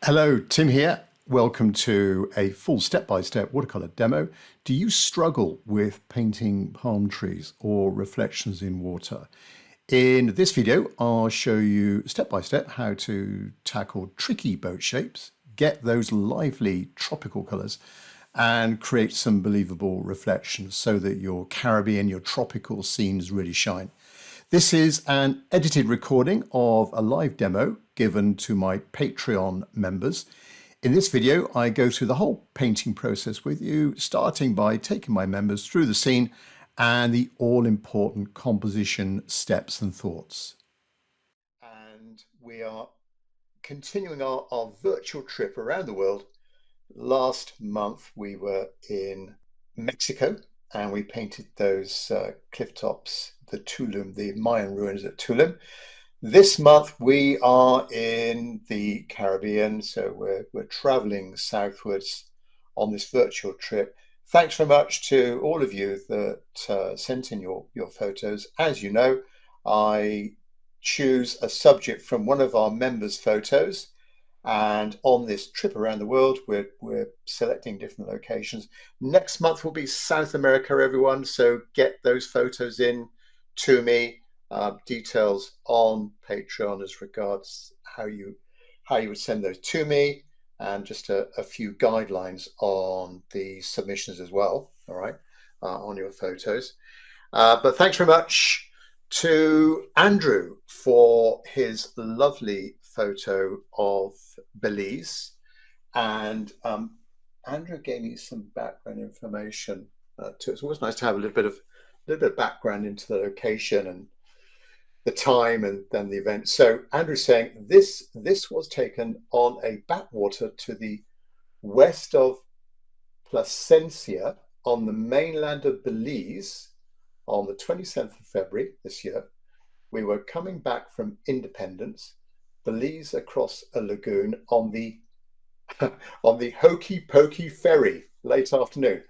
Hello, Tim here. Welcome to a full step-by-step watercolor demo. Do you struggle with painting palm trees or reflections in water? In this video, I'll show you step-by-step how to tackle tricky boat shapes, get those lively tropical colors, and create some believable reflections so that your Caribbean, your tropical scenes really shine. This is an edited recording of a live demo given to my Patreon members. In this video, I go through the whole painting process with you, starting by taking my members through the scene and the all-important composition steps and thoughts. And we are continuing our virtual trip around the world. Last month, we were in Mexico and we painted those cliff tops, the Tulum, the Mayan ruins at Tulum. This month we are in the Caribbean, so we're traveling southwards on this virtual trip. Thanks very much to all of you that sent in your photos. As you know, I choose a subject from one of our members' photos, and on this trip around the world, we're selecting different locations. Next month will be South America, everyone. So get those photos in to me. Details on Patreon as regards how you would send those to me, and just a few guidelines on the submissions as well. All right, on your photos. But thanks very much to Andrew for his lovely photo of Belize, and Andrew gave me some background information too. It's always nice to have a little bit of background into the location and the time and then the event. So Andrew's saying this was taken on a backwater to the west of Placencia on the mainland of Belize on the 27th of February this year. We were coming back from Independence, Belize across a lagoon on the on the Hokey Pokey ferry late afternoon.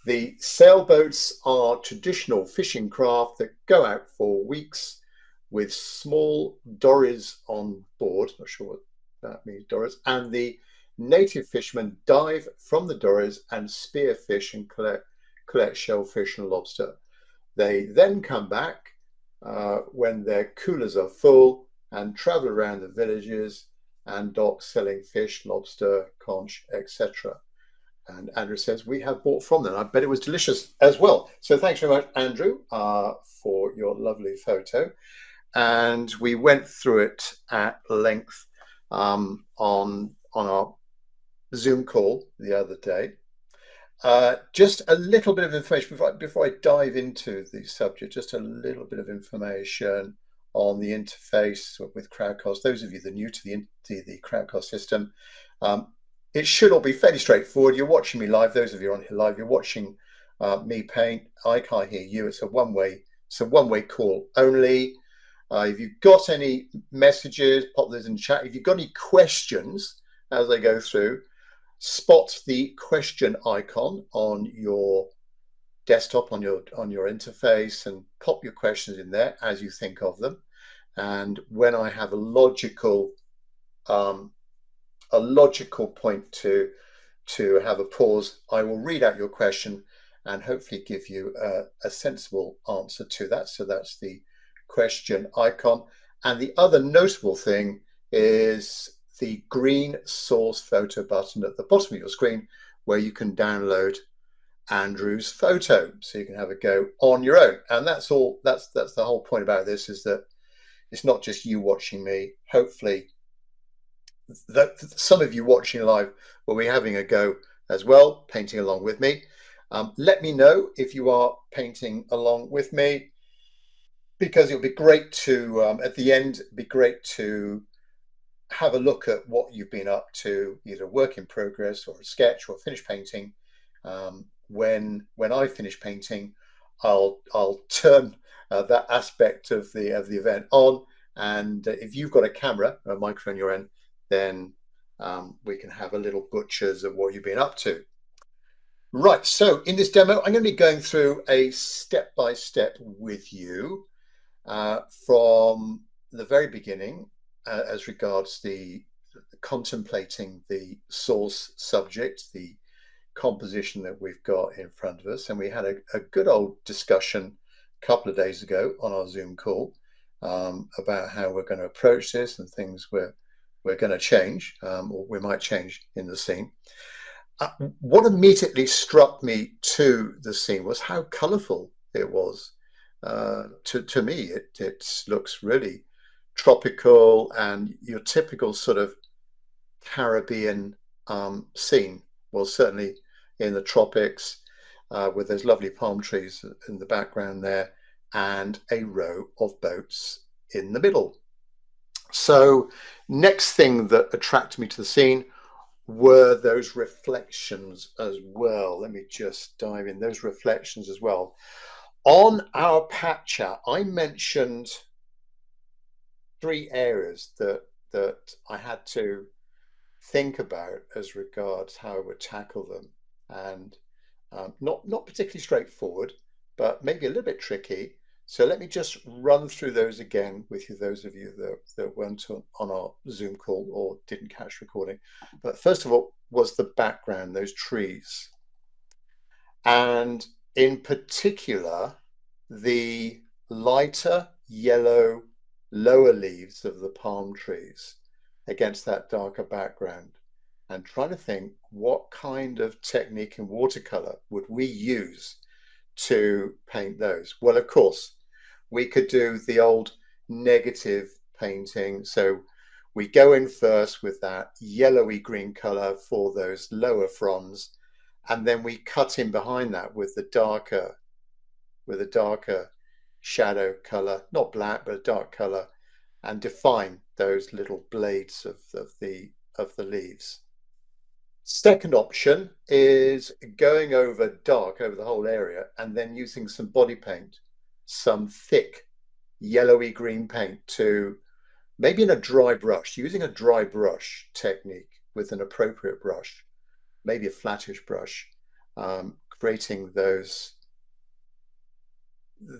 The sailboats are traditional fishing craft that go out for weeks with small dories on board. Not sure what that means, dories. And the native fishermen dive from the dories and spear fish and collect shellfish and lobster. They then come back when their coolers are full and travel around the villages and docks selling fish, lobster, conch, etc. And Andrew says, we have bought from them. I bet it was delicious as well. So thanks very much, Andrew, for your lovely photo. And we went through it at length on our Zoom call the other day. Just a little bit of information before I dive into the subject, just a little bit of information on the interface with Crowdcast. Those of you that are new to the Crowdcast system, it should all be fairly straightforward. You're watching me live. Those of you on here live, you're watching me paint. I can't hear you. It's a one-way call only. If you've got any messages, pop those in the chat. If you've got any questions as I go through, spot the question icon on your desktop, on your interface, and pop your questions in there as you think of them. And when I have a logical point to have a pause, I will read out your question and hopefully give you a sensible answer to that. So that's the question icon. And the other notable thing is the green source photo button at the bottom of your screen, where you can download Andrew's photo so you can have a go on your own. And that's all. That's the whole point about this, is that it's not just you watching me. Hopefully that some of you watching live will be having a go as well, painting along with me. Let me know if you are painting along with me, because it'll be great to at the end, it'd be great to have a look at what you've been up to, either work in progress or a sketch or finished painting. When I finish painting, I'll turn that aspect of the event on, and if you've got a camera or a microphone on your end, then we can have a little butchers of what you've been up to. Right, so in this demo, I'm going to be going through a step-by-step with you from the very beginning as regards the contemplating the source subject, the composition that we've got in front of us. And we had a good old discussion a couple of days ago on our Zoom call about how we're going to approach this and things we're going to change, or we might change in the scene. What immediately struck me to the scene was how colourful it was. To me, it looks really tropical and your typical sort of Caribbean scene. Well, certainly in the tropics, with those lovely palm trees in the background there, and a row of boats in the middle. So, next thing that attracted me to the scene were those reflections as well. Let me just dive in. Those reflections as well. On our pat chat, I mentioned 3 areas that I had to think about as regards how I would tackle them, and not particularly straightforward, but maybe a little bit tricky. So let me just run through those again with you, those of you that weren't on our Zoom call or didn't catch recording. But first of all was the background, those trees. And in particular, the lighter yellow lower leaves of the palm trees against that darker background, and trying to think what kind of technique in watercolor would we use to paint those. Well, of course, we could do the old negative painting. So we go in first with that yellowy green color for those lower fronds, and then we cut in behind that with a darker shadow color, not black, but a dark color, and define those little blades of the leaves. Second option is going over dark over the whole area and then using some body paint, some thick yellowy green paint, to maybe in a dry brush, using a dry brush technique with an appropriate brush, maybe a flattish brush, creating those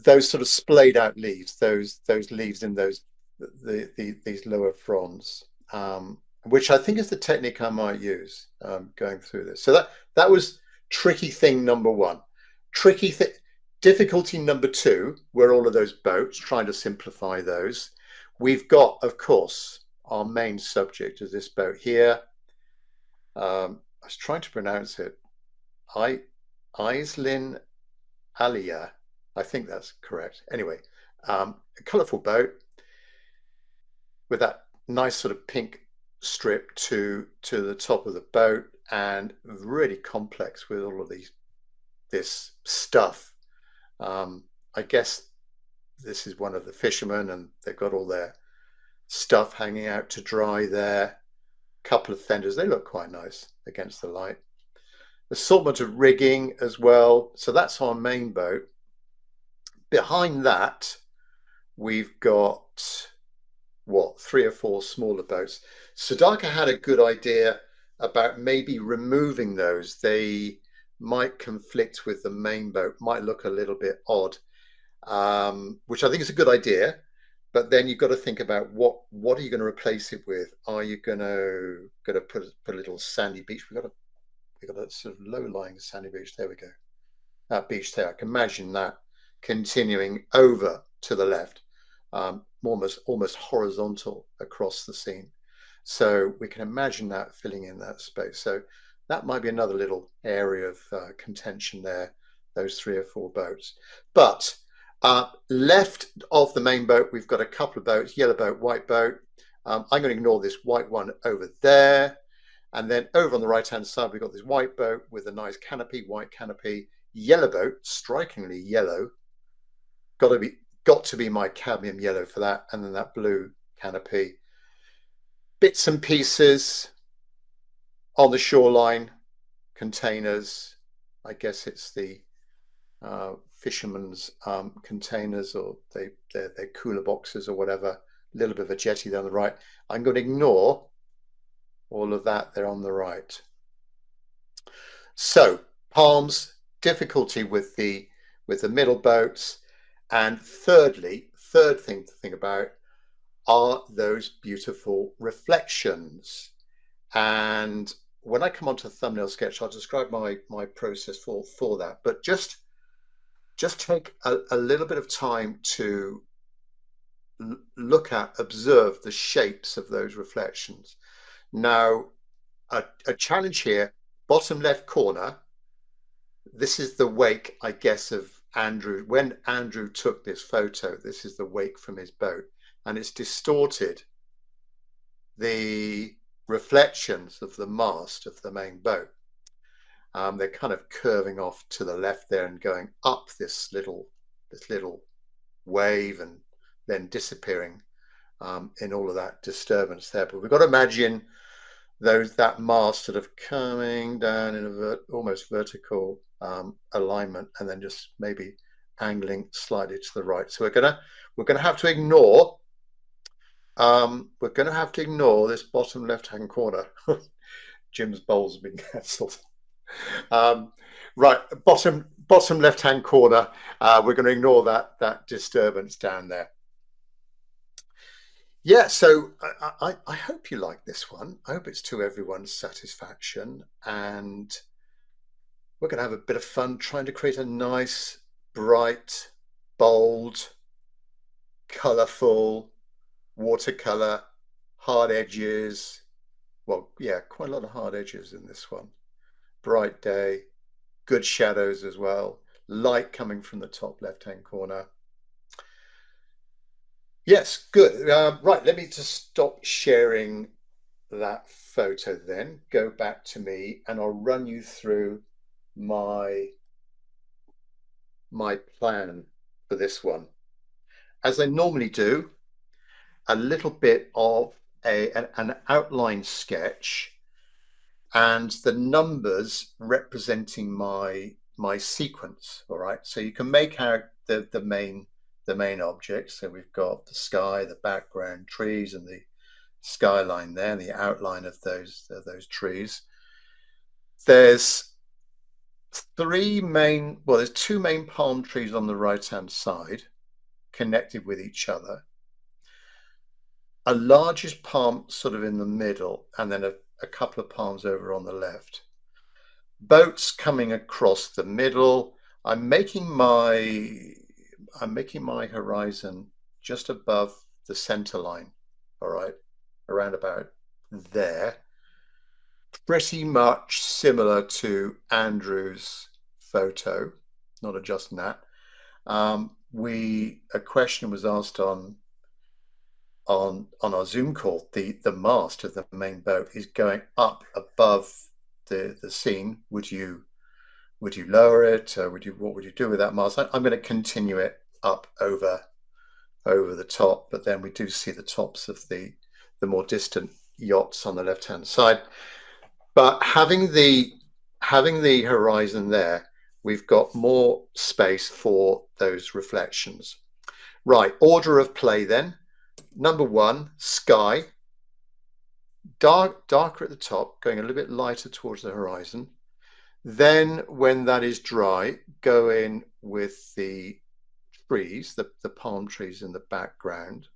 sort of splayed out leaves, those leaves in these lower fronds, which I think is the technique I might use going through this. So that was tricky thing number 1. Difficulty number 2 were all of those boats, trying to simplify those. We've got, of course, our main subject is this boat here. I was trying to pronounce it. Islin Alia. I think that's correct. Anyway, a colourful boat with that nice sort of pink strip to the top of the boat, and really complex with all of this stuff. I guess this is one of the fishermen, and they've got all their stuff hanging out to dry there. Couple of fenders, they look quite nice against the light. Assortment of rigging as well. So that's our main boat. Behind that, we've got, what, 3 or 4 smaller boats. Sudhakar had a good idea about maybe removing those. They might conflict with the main boat, might look a little bit odd, which I think is a good idea. But then you've got to think about what are you going to replace it with? Are you going to put a little sandy beach? We've got a sort of low-lying sandy beach. There we go. That beach there. I can imagine that continuing over to the left, almost horizontal across the scene. So we can imagine that filling in that space. So that might be another little area of contention there, those 3 or 4 boats. But left of the main boat, we've got a couple of boats, yellow boat, white boat. I'm going to ignore this white one over there. And then over on the right-hand side, we've got this white boat with a nice canopy, white canopy, yellow boat, strikingly yellow. Got to be my cadmium yellow for that, and then that blue canopy. Bits and pieces on the shoreline, containers. I guess it's the fishermen's containers, or they're cooler boxes or whatever. A little bit of a jetty down the right. I'm going to ignore all of that there on the right. So palms, difficulty with the middle boats. And third thing to think about are those beautiful reflections. And when I come onto the thumbnail sketch, I'll describe my process for that. But just take a little bit of time to look at, observe the shapes of those reflections. Now, a challenge here, bottom left corner, this is the wake, I guess, of Andrew. When Andrew took this photo, this is the wake from his boat, and it's distorted the reflections of the mast of the main boat. They're kind of curving off to the left there and going up this little wave and then disappearing in all of that disturbance there. But we've got to imagine that mast sort of coming down in a almost vertical alignment, and then just maybe angling slightly to the right. So we're gonna have to ignore this bottom left-hand corner. Jim's bowl's been cancelled. Right, bottom left-hand corner. We're going to ignore that disturbance down there. Yeah, so I hope you like this one. I hope it's to everyone's satisfaction, and we're going to have a bit of fun trying to create a nice, bright, bold, colourful watercolor, hard edges. Well, yeah, quite a lot of hard edges in this one. Bright day, good shadows as well, light coming from the top left-hand corner. Yes, good. Right, let me just stop sharing that photo then, go back to me, and I'll run you through my plan for this one. As I normally do, a little bit of an outline sketch and the numbers representing my sequence. All right, so you can make out the main objects. So we've got the sky, the background, trees, and the skyline there, and the outline of those trees. There's two main palm trees on the right hand side connected with each other, a largest palm sort of in the middle, and then a couple of palms over on the left. Boats coming across the middle. I'm making my horizon just above the center line. All right, around about there. Pretty much similar to Andrew's photo, not adjusting that. A question was asked on our Zoom call. The mast of the main boat is going up above the scene. Would you lower it? What would you do with that mast? I'm going to continue it up over the top, but then we do see the tops of the more distant yachts on the left hand side. But having the horizon there, we've got more space for those reflections. Right, order of play then. Number one, sky. Darker at the top, going a little bit lighter towards the horizon. Then when that is dry, go in with the trees, the palm trees in the background,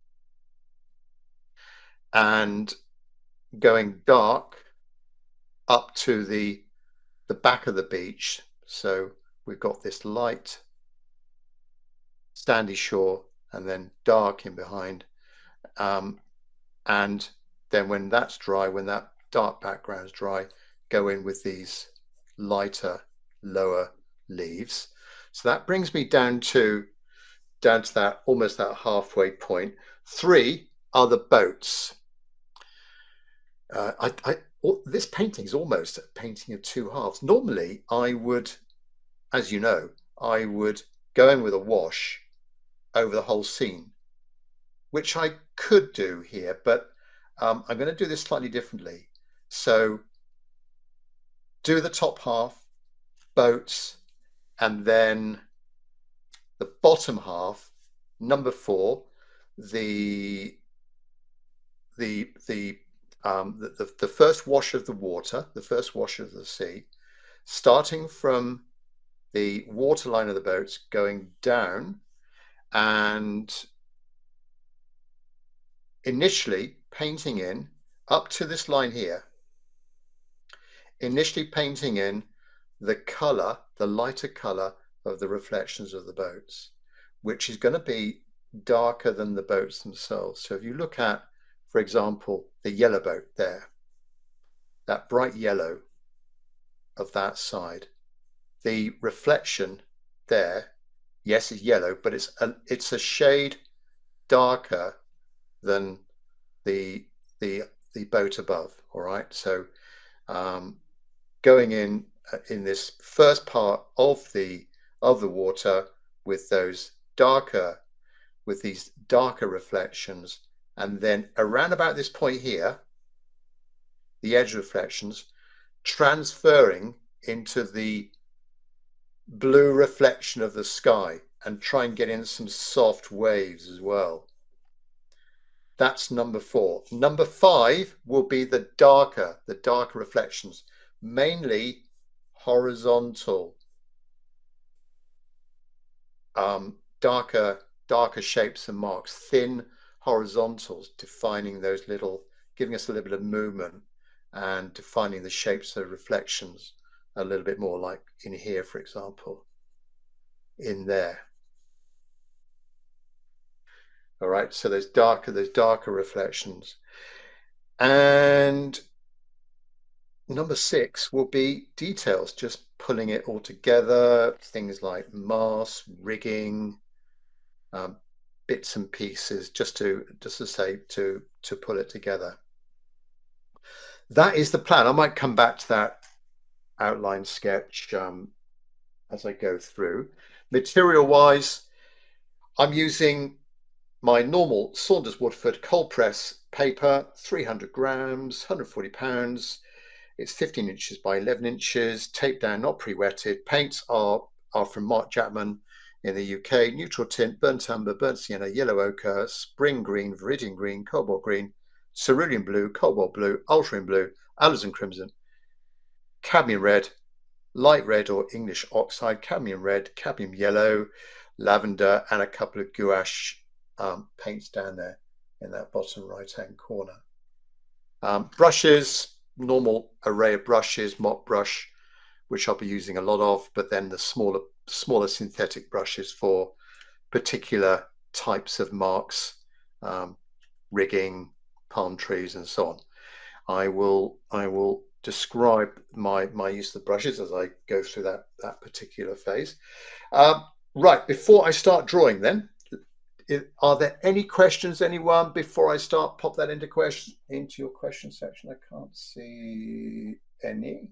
and going dark up to the back of the beach. So we've got this light sandy shore and then dark in behind. And then when that's dry, when that dark background is dry, go in with these lighter, lower leaves. So that brings me down to that almost that halfway point. 3 are the boats. This painting is almost a painting of 2 halves. Normally, I would, as you know, I would go in with a wash over the whole scene, which I could do here, but I'm going to do this slightly differently. So do the top half, boats, and then the bottom half, number 4, the first wash of the water, the first wash of the sea, starting from the waterline of the boats, going down, and initially painting in up to this line here, initially painting in the color, the lighter color of the reflections of the boats, which is going to be darker than the boats themselves. So if you look at, for example, the yellow boat there, that bright yellow of that side, the reflection there, yes, it's yellow, but it's a shade darker than the the boat above. All right, so going in this first part of the water with these darker reflections, and then around about this point here, the edge reflections transferring into the blue reflection of the sky, and try and get in some soft waves as well. That's number 4. Number 5 will be the darker reflections, mainly horizontal, darker shapes and marks, thin horizontals, defining those little, giving us a little bit of movement and defining the shapes of reflections a little bit more, like in here, for example, in there. All right, so those darker reflections. And number 6 will be details, just pulling it all together, things like mast, rigging, bits and pieces, just to pull it together. That is the plan. I might come back to that outline sketch as I go through. Material wise, I'm using my normal Saunders Waterford cold press paper, 300 grams, 140 pounds. It's 15 inches by 11 inches, taped down, not pre-wetted. Paints are from Mark Jackman in the UK. Neutral tint, burnt umber, burnt sienna, yellow ochre, spring green, viridian green, cobalt green, cerulean blue, cobalt blue, ultramarine blue, alizarin crimson, cadmium red, light red or English oxide, cadmium red, cadmium yellow, lavender, and a couple of gouache paints down there in that bottom right-hand corner. Brushes, normal array of brushes, mop brush, which I'll be using a lot of, but then the smaller synthetic brushes for particular types of marks, rigging, palm trees, and so on. I will describe my use of the brushes as I go through that particular phase. Right, before I start drawing then, are there any questions, anyone, before I start? Pop that into your question section. I can't see any.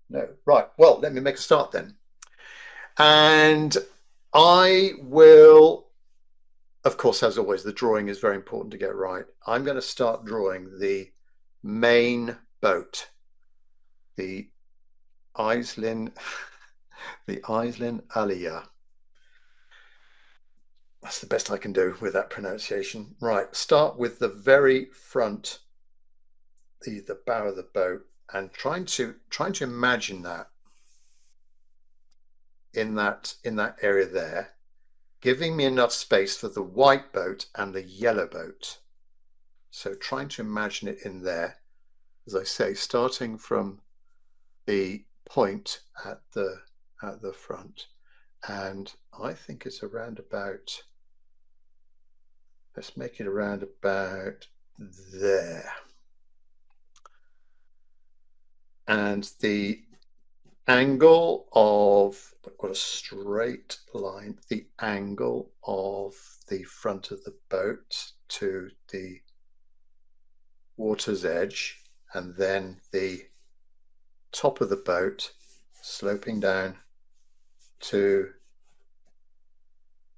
No. Right, well, let me make a start then. And I will, of course, as always, the drawing is very important to get right. I'm going to start drawing the main boat, the Islin Aliyah. That's the best I can do with that pronunciation. Right, start with the very front, the bow of the boat, and trying to imagine that in that area there, giving me enough space for the white boat and the yellow boat. So trying to imagine it in there, as I say, starting from the point at the front, and I think it's around about, let's make it around about there. And the angle of, I've got a straight line, the angle of the front of the boat to the water's edge, and then the top of the boat sloping down to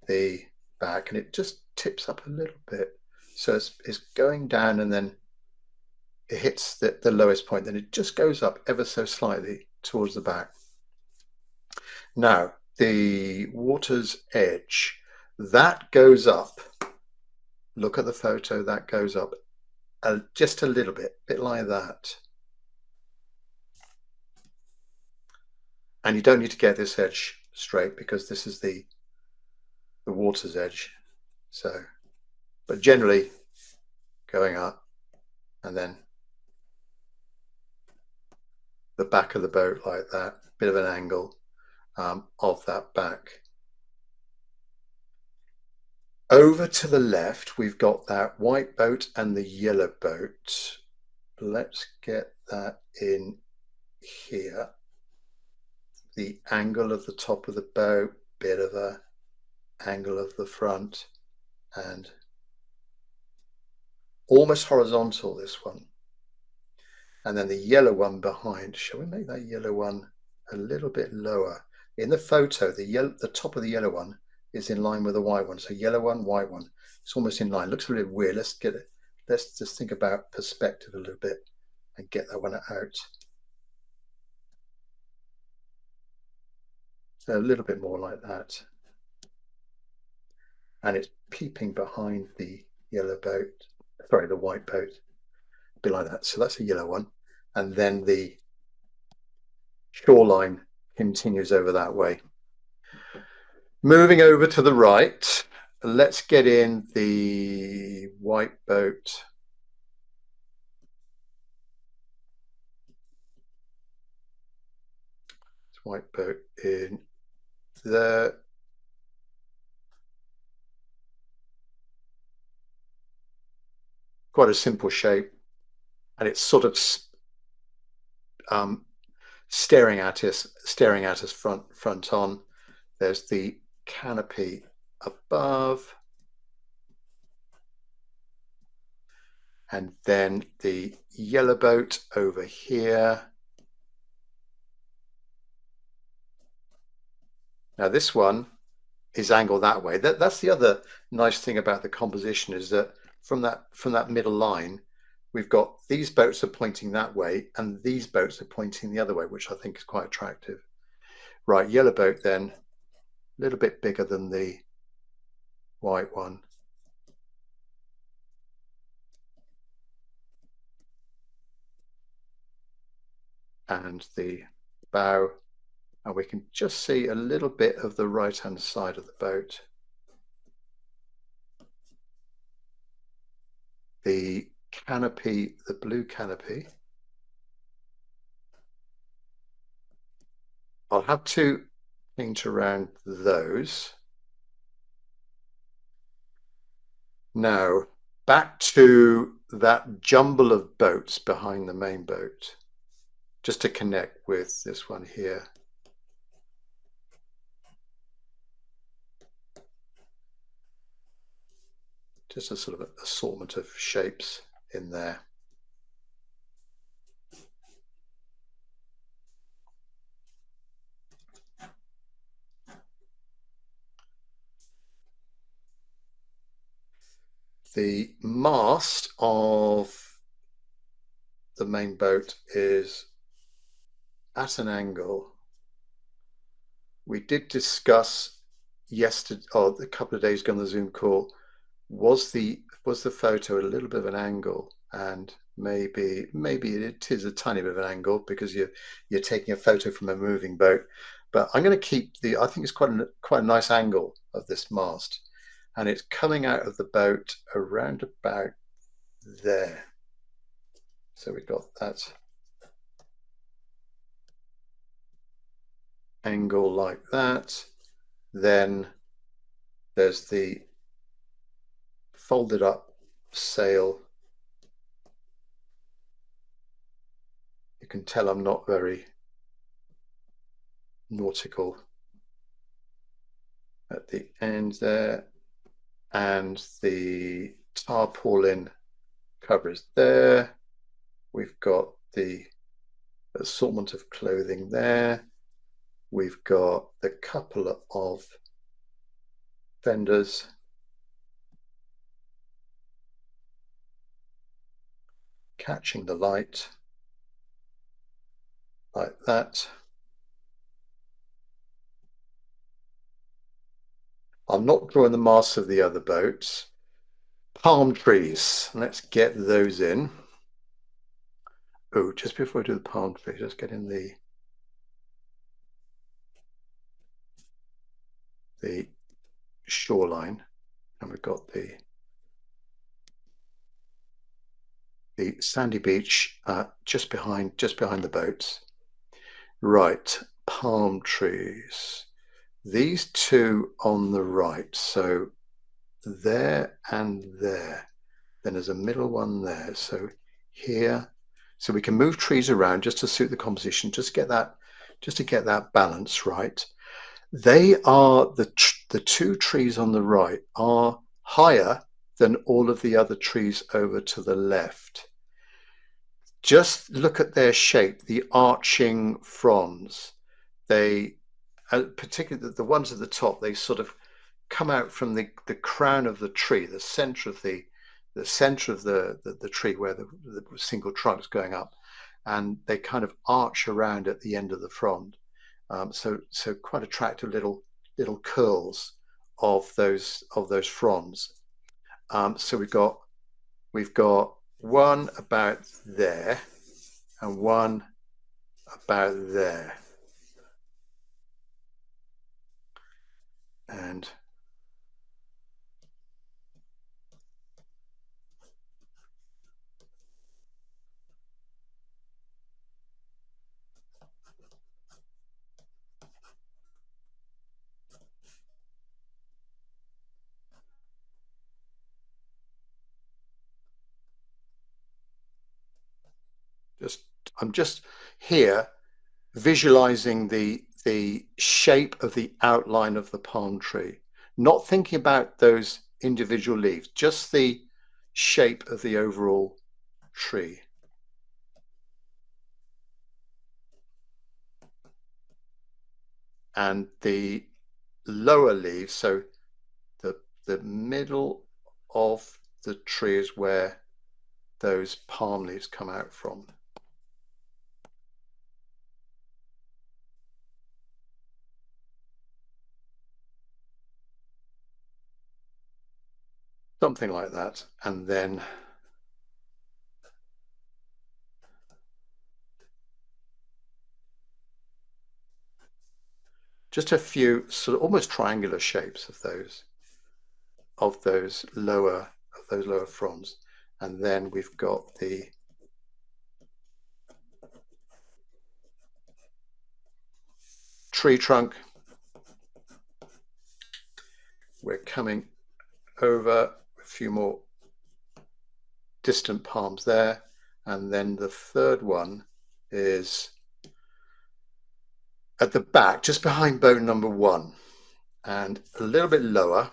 the back, and it just tips up a little bit. So it's going down, and then it hits the lowest point, then it just goes up ever so slightly towards the back. Now, the water's edge, that goes up. Look at the photo, that goes up just a little bit like that. And you don't need to get this edge straight because this is the water's edge. So, but generally going up and then the back of the boat like that, bit of an angle of that back. Over to the left, we've got that white boat and the yellow boat. Let's get that in here. The angle of the top of the boat, bit of a angle of the front, and almost horizontal, this one. And then the yellow one behind. Shall we make that yellow one a little bit lower? In the photo, the top of the yellow one is in line with the white one. So yellow one, white one. It's almost in line. Looks a little weird. Let's get it. Let's just think about perspective a little bit and get that one out. So a little bit more like that. And it's peeping behind the yellow boat. Sorry, the white boat. A bit like that. So that's a yellow one. And then the shoreline continues over that way. Moving over to the right, let's get in the white boat. White boat in there. Quite a simple shape, and it's sort of staring at us front on. There's the canopy above, and then the yellow boat over here. Now this one is angled that way. That's the other nice thing about the composition, is that from that middle line, we've got these boats are pointing that way and these boats are pointing the other way, which I think is quite attractive. Right, yellow boat then, a little bit bigger than the white one. And the bow, and we can just see a little bit of the right-hand side of the boat. The canopy, the blue canopy. I'll have to paint around those. Now, back to that jumble of boats behind the main boat, just to connect with this one here. Just a sort of assortment of shapes in there. The mast of the main boat is at an angle. We did discuss yesterday, or a couple of days ago on the Zoom call, was the photo a little bit of an angle, and maybe it is a tiny bit of an angle because you're taking a photo from a moving boat. But I'm going to keep I think it's quite a nice angle of this mast, and it's coming out of the boat around about there. So we've got that angle like that. Then there's the folded up sail. You can tell I'm not very nautical at the end there, and the tarpaulin covers there. We've got the assortment of clothing there. We've got the couple of fenders. Catching the light like that. I'm not drawing the masts of the other boats. Palm trees, let's get those in. Oh, just before I do the palm trees, let's get in the shoreline, and we've got the sandy beach just behind the boats. Right, palm trees. These two on the right, so there and there. Then there's a middle one there. So here, so we can move trees around just to suit the composition, just to get that balance right. They are the two trees on the right are higher than all of the other trees over to the left. Just look at their shape, the arching fronds. They, particularly the ones at the top, they sort of come out from the crown of the tree, the center of the center of the tree where the single trunk's going up, and they kind of arch around at the end of the frond. So quite attractive little curls of those fronds. So we've got one about there and one about there. And I'm just here visualizing the shape of the outline of the palm tree, not thinking about those individual leaves, just the shape of the overall tree. And the lower leaves, so the middle of the tree is where those palm leaves come out from. Something like that. And then just a few sort of almost triangular shapes of those lower fronds. And then we've got the tree trunk. We're coming over a few more distant palms there. And then the third one is at the back, just behind bow number one, and a little bit lower.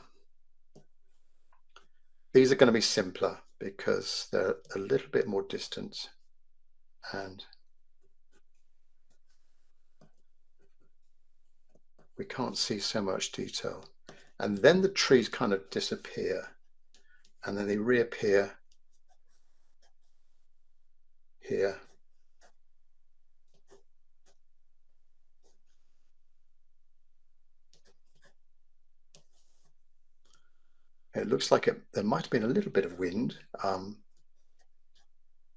These are going to be simpler because they're a little bit more distant, and we can't see so much detail. And then the trees kind of disappear, and then they reappear here. It looks like there might have been a little bit of wind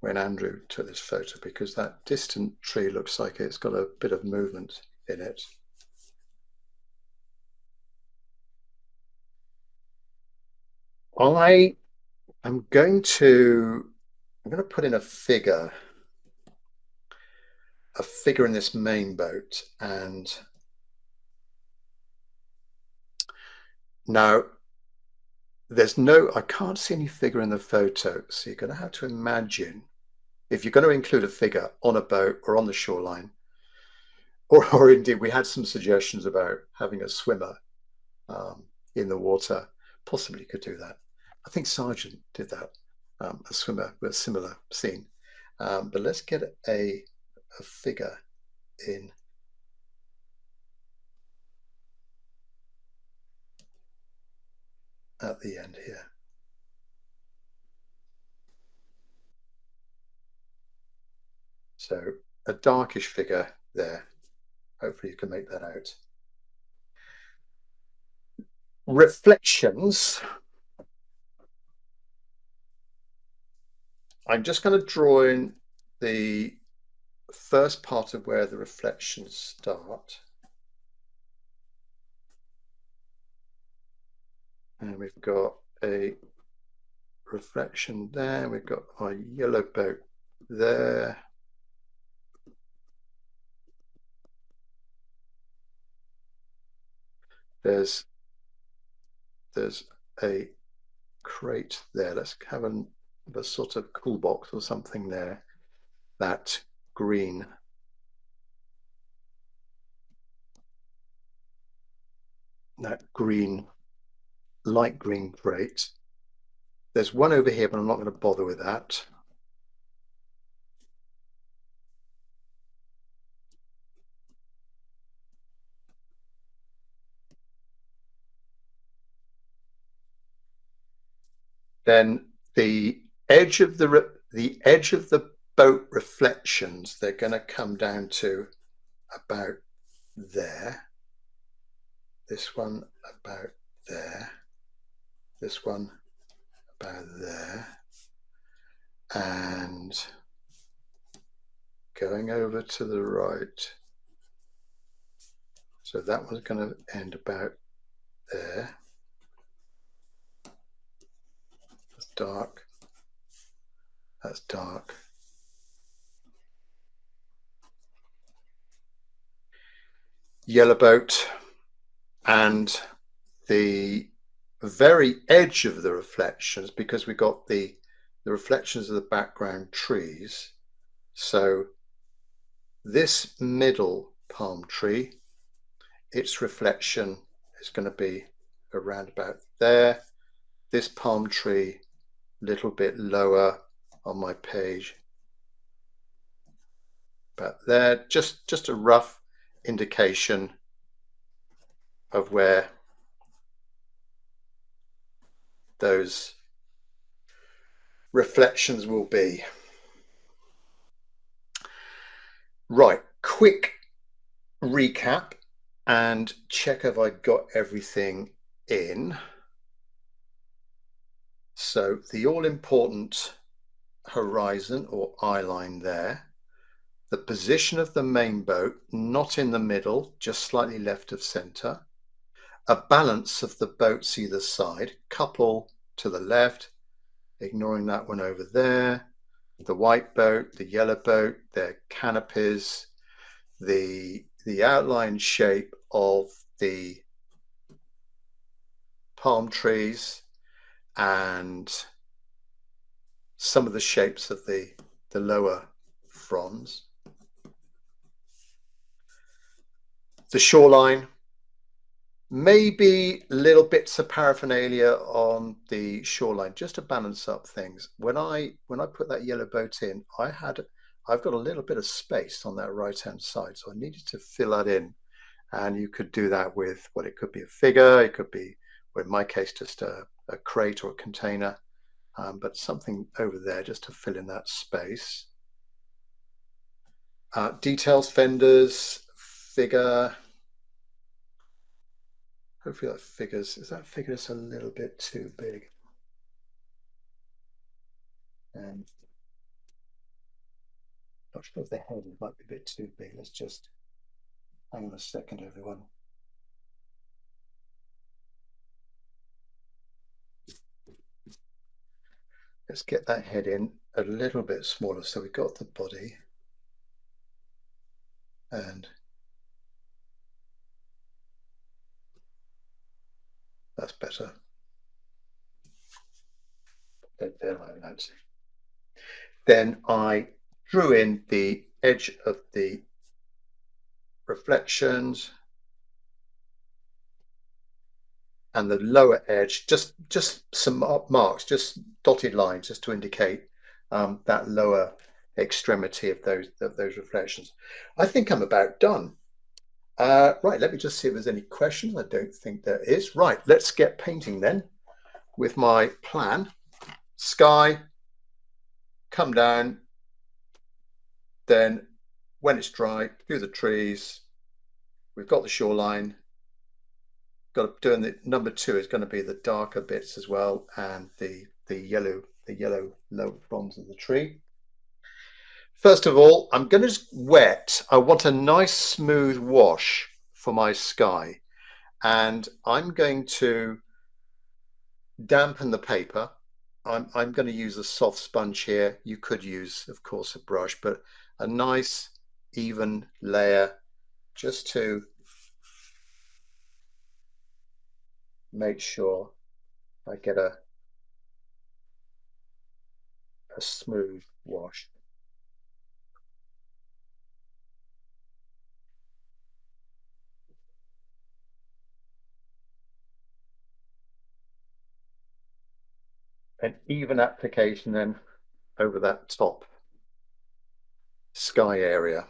when Andrew took this photo, because that distant tree looks like it's got a bit of movement in it. I'm going to put in a figure in this main boat, and now I can't see any figure in the photo, so you're going to have to imagine, if you're going to include a figure on a boat or on the shoreline, or indeed we had some suggestions about having a swimmer in the water. Possibly you could do that. I think Sargent did that, a swimmer with a similar scene. But let's get a figure in. At the end here. So a darkish figure there. Hopefully you can make that out. Reflections. I'm just going to draw in the first part of where the reflections start. And we've got a reflection there. We've got our yellow boat there. There's a crate there. Let's have a sort of cool box or something there. That green. That green, light green crate. There's one over here, but I'm not going to bother with that. Then the edge of the boat reflections, they're going to come down to about there. This one about there. This one about there. And going over to the right. So that one's going to end about there. That's dark. That's dark. Yellow boat, and the very edge of the reflections, because we got the reflections of the background trees. So this middle palm tree, its reflection is going to be around about there. This palm tree, a little bit lower on my page, about there. Just a rough indication of where those reflections will be. Right, quick recap and check if I got everything in. So the all-important horizon or eye line there, the position of the main boat, not in the middle, just slightly left of center, a balance of the boats either side, couple to the left, ignoring that one over there, the white boat, the yellow boat, their canopies, the outline shape of the palm trees, and some of the shapes of the lower fronds. The shoreline, maybe little bits of paraphernalia on the shoreline just to balance up things. When I put that yellow boat in, I've got a little bit of space on that right hand side, so I needed to fill that in. And you could do that with what it could be a figure, it could be, or in my case, just a crate or a container, but something over there just to fill in that space. Details, fenders, figure. Hopefully that figures, is that figure just a little bit too big? And not sure if the head might be a bit too big. Let's just hang on a second, everyone. Let's get that head in a little bit smaller. So we've got the body, and that's better. There like that. Then I drew in the edge of the reflections and the lower edge, just some marks, just dotted lines, just to indicate that lower extremity of those reflections. I think I'm about done. Right, let me just see if there's any questions. I don't think there is. Right, let's get painting then with my plan. Sky, come down, then when it's dry, through the trees. We've got the shoreline. Got doing the number 2 is going to be the darker bits as well, and the yellow lower fronds of the tree. First of all, I'm going to wet. I want a nice smooth wash for my sky, and I'm going to dampen the paper. I'm going to use a soft sponge here. You could use, of course, a brush, but a nice even layer just to make sure I get a smooth wash. An even application then over that top sky area.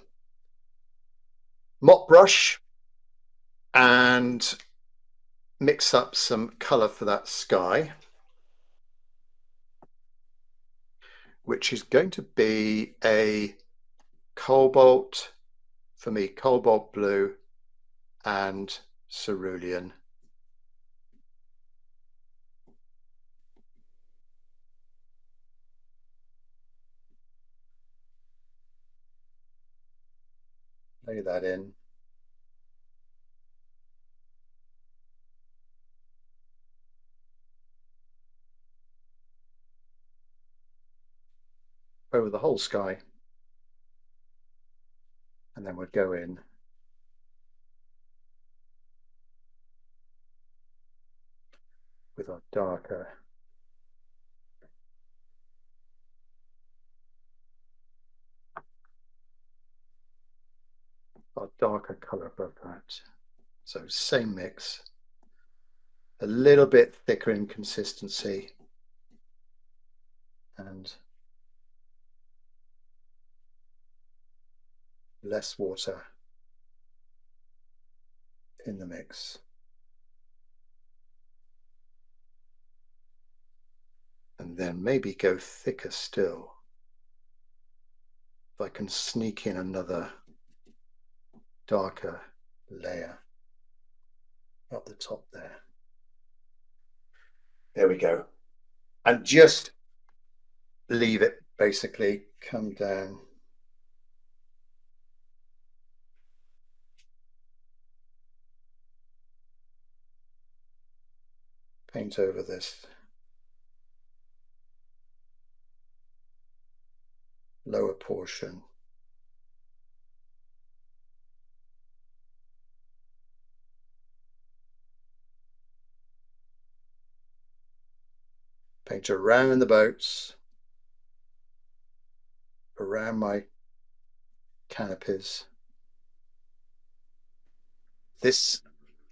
Mop brush and mix up some colour for that sky, which is going to be a cobalt, for me, cobalt blue and cerulean. Lay that in. Over the whole sky. And then we'll go in with our darker colour above that. So same mix, a little bit thicker in consistency and less water in the mix. And then maybe go thicker still. If I can sneak in another darker layer up the top there. There we go. And just leave it basically come down. Paint over this lower portion. Paint around the boats, around my canopies. This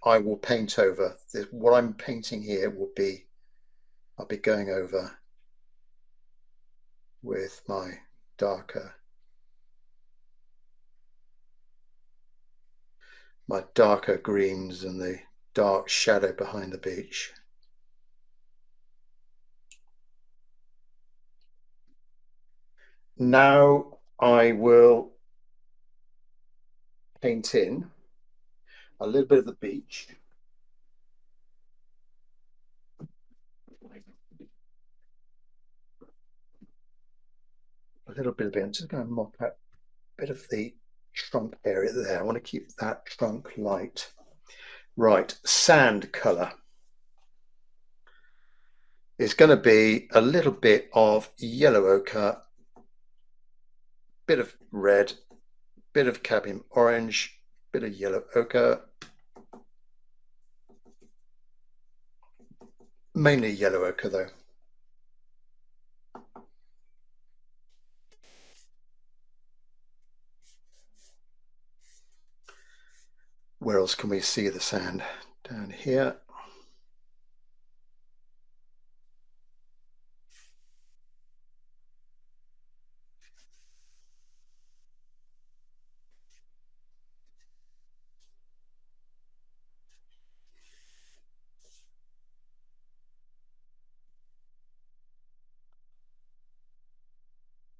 I will paint over. What I'm painting here will be, I'll be going over with my darker greens and the dark shadow behind the beach. Now I will paint in a little bit of the beach. A little bit of it. I'm just going to mop out a bit of the trunk area there. I want to keep that trunk light. Right, sand colour is going to be a little bit of yellow ochre, bit of red, bit of cadmium orange, bit of yellow ochre, mainly yellow ochre though. Where else can we see the sand? Down here.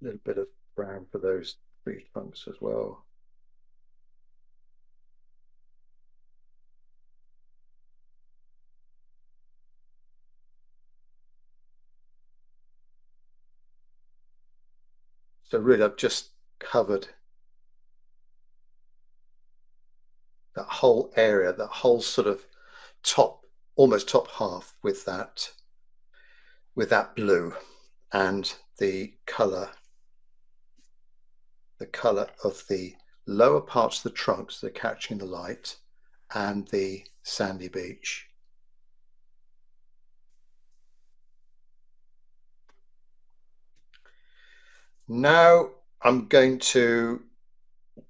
A little bit of brown for those tree trunks as well. So really I've just covered that whole area, that whole sort of top, almost top half with that blue and the colour of the lower parts of the trunks that are catching the light and the sandy beach. Now I'm going to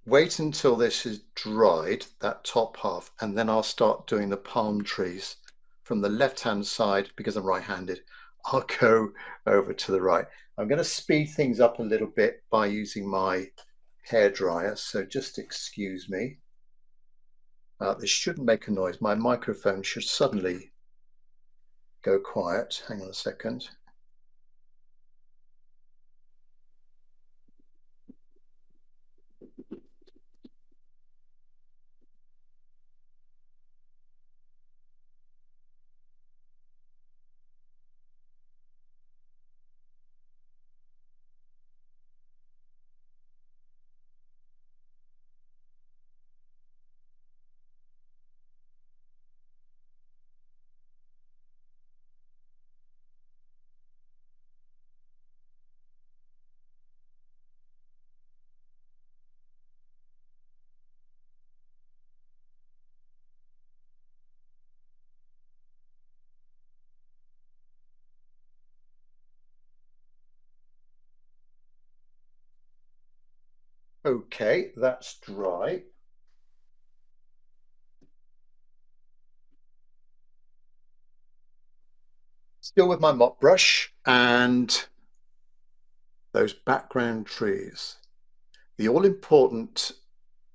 wait until this is dried, that top half, and then I'll start doing the palm trees from the left-hand side. Because I'm right-handed, I'll go over to the right. I'm going to speed things up a little bit by using my hairdryer, so just excuse me. This shouldn't make a noise. My microphone should suddenly go quiet. Hang on a second. Okay, that's dry. Still with my mop brush and those background trees. The all-important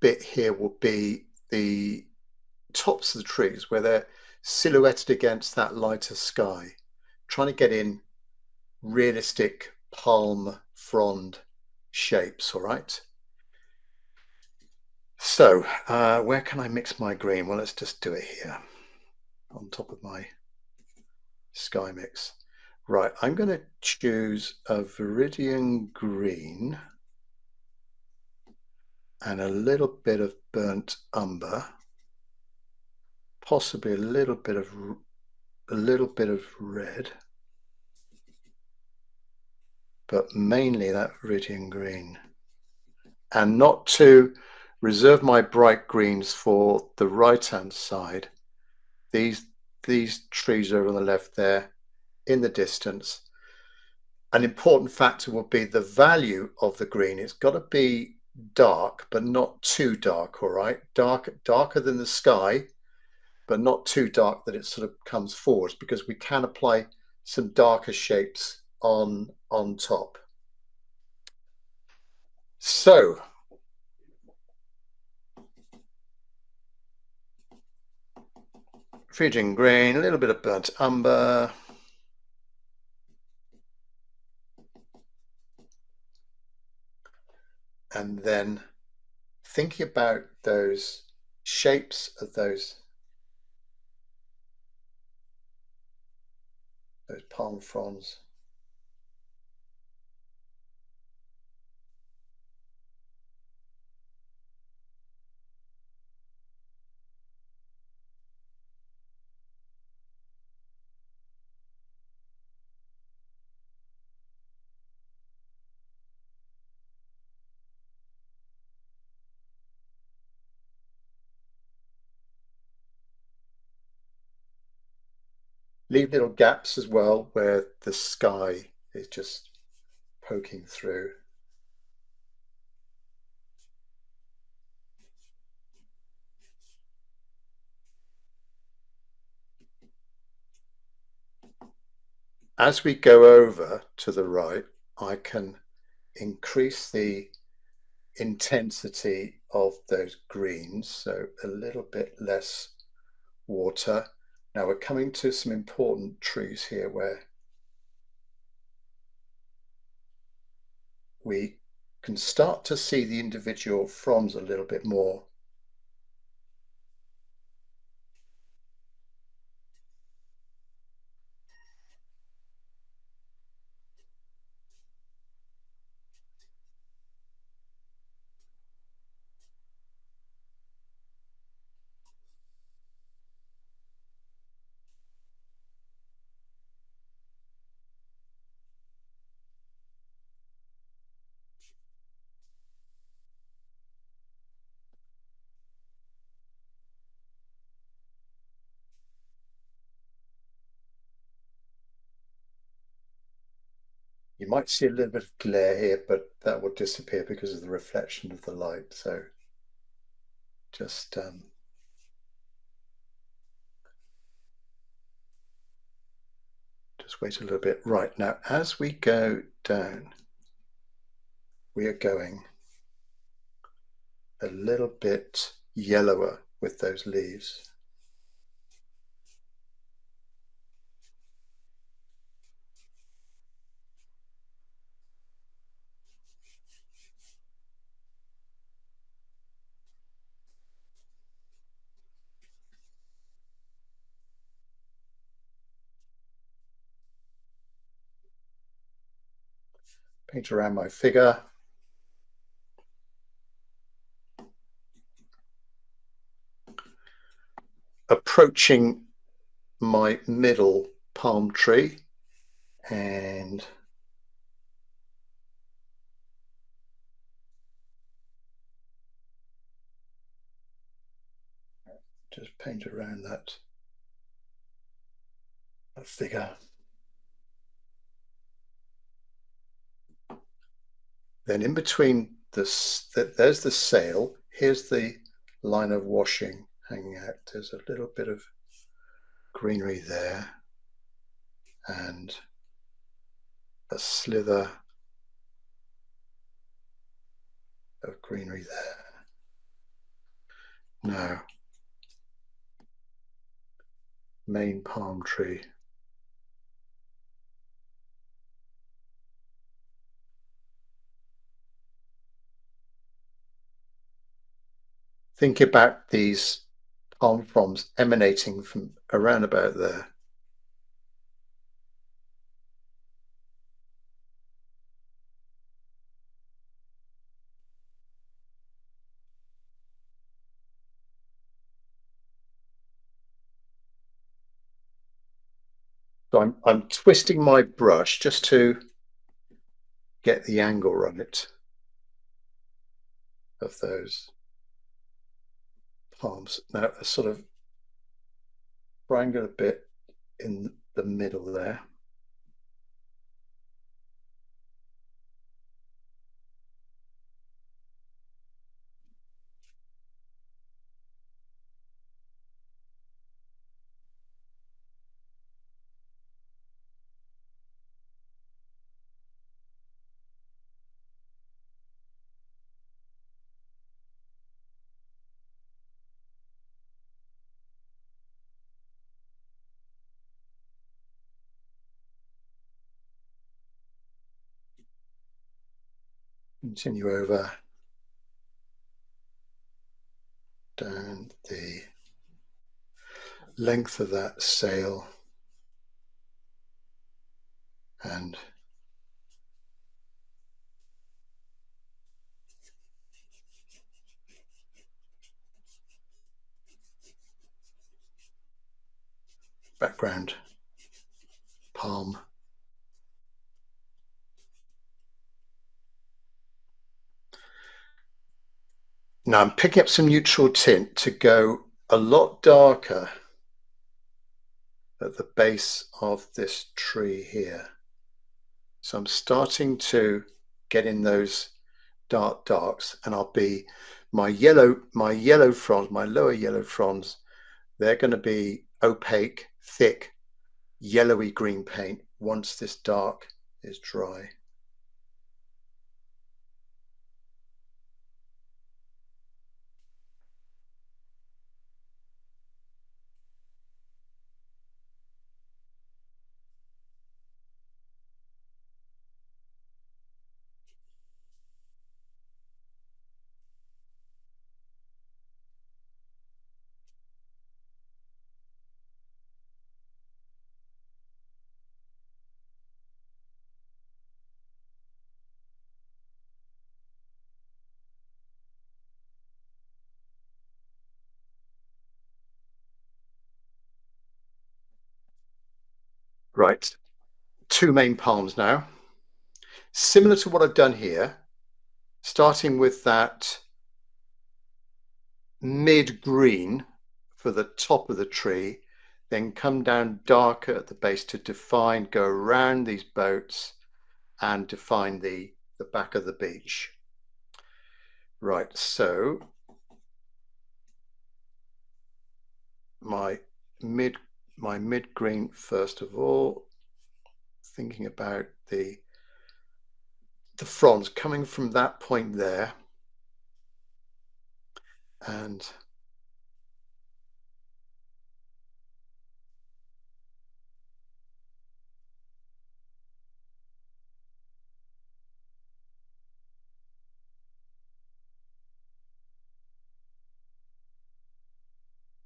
bit here will be the tops of the trees where they're silhouetted against that lighter sky, trying to get in realistic palm frond shapes, all right? So where can I mix my green? Well, let's just do it here on top of my sky mix. Right, I'm going to choose a viridian green and a little bit of burnt umber, possibly a little bit of red, but mainly that viridian green. And not to reserve my bright greens for the right-hand side. These trees over on the left there in the distance. An important factor will be the value of the green. It's got to be dark, but not too dark, all right? Darker than the sky, but not too dark that it sort of comes forward, because we can apply some darker shapes on top. So Phrygian green, a little bit of burnt umber. And then thinking about those shapes of those palm fronds. Leave little gaps as well where the sky is just poking through. As we go over to the right, I can increase the intensity of those greens, so a little bit less water. Now we're coming to some important trees here where we can start to see the individual fronds a little bit more. You might see a little bit of glare here, but that will disappear because of the reflection of the light. So just wait a little bit. Right, now as we go down, we are going a little bit yellower with those leaves. Paint around my figure. Approaching my middle palm tree and just paint around that figure. Then in between this, there's the sail. Here's the line of washing hanging out. There's a little bit of greenery there and a slither of greenery there. Now, main palm tree. Think about these palm fronds emanating from around about there. So I'm twisting my brush just to get the angle on it of those palms. Now a sort of triangular bit in the middle there. Continue over down the length of that sail and background palm. Now I'm picking up some neutral tint to go a lot darker at the base of this tree here. So I'm starting to get in those darks, and I'll be my yellow fronds, my lower yellow fronds, they're going to be opaque, thick, yellowy green paint once this dark is dry. Right, two main palms now. Similar to what I've done here, starting with that mid-green for the top of the tree, then come down darker at the base to define, go around these boats and define the back of the beach. Right, so my mid green first of all, thinking about the fronds coming from that point there, and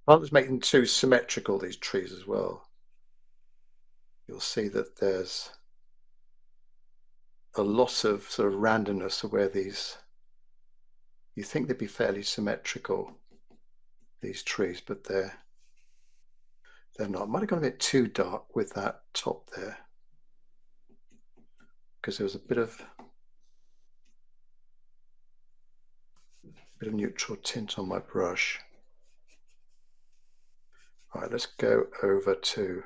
I can't just make them too symmetrical, these trees as well. You'll see that there's a lot of sort of randomness of where these, you think they'd be fairly symmetrical, these trees, but they're not. Might have gone a bit too dark with that top there, because there was a bit of neutral tint on my brush. All right, let's go over to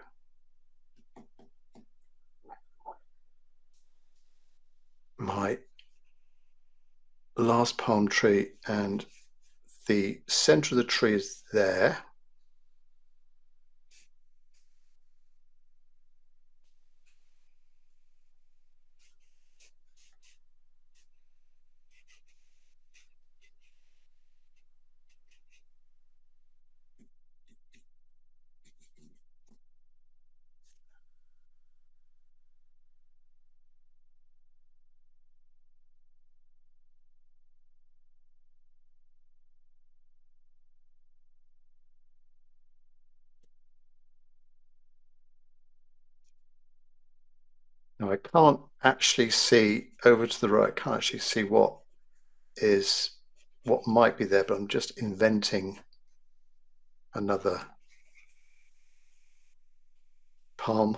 my last palm tree, and the center of the tree is there. Now I can't actually see over to the right. I can't actually see what might be there, but I'm just inventing another palm.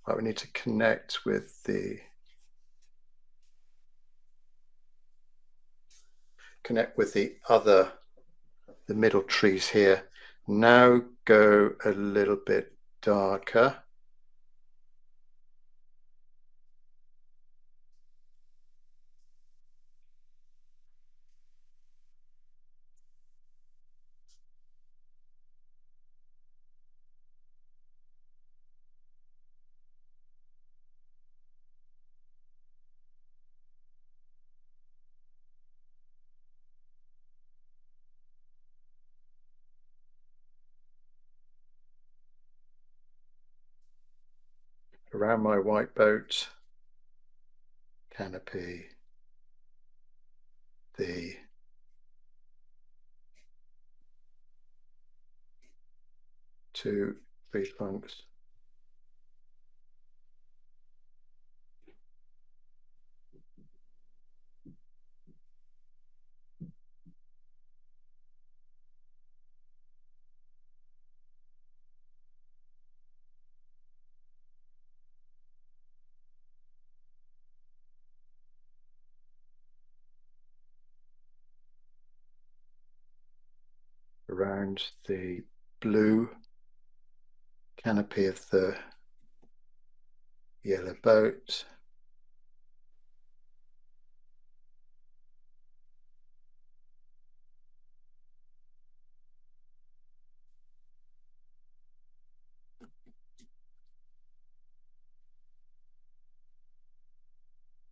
Right, we need to connect with the other, the middle trees here. Now go a little bit darker. Around my white boat canopy, the two tree trunks. Around the blue canopy of the yellow boat.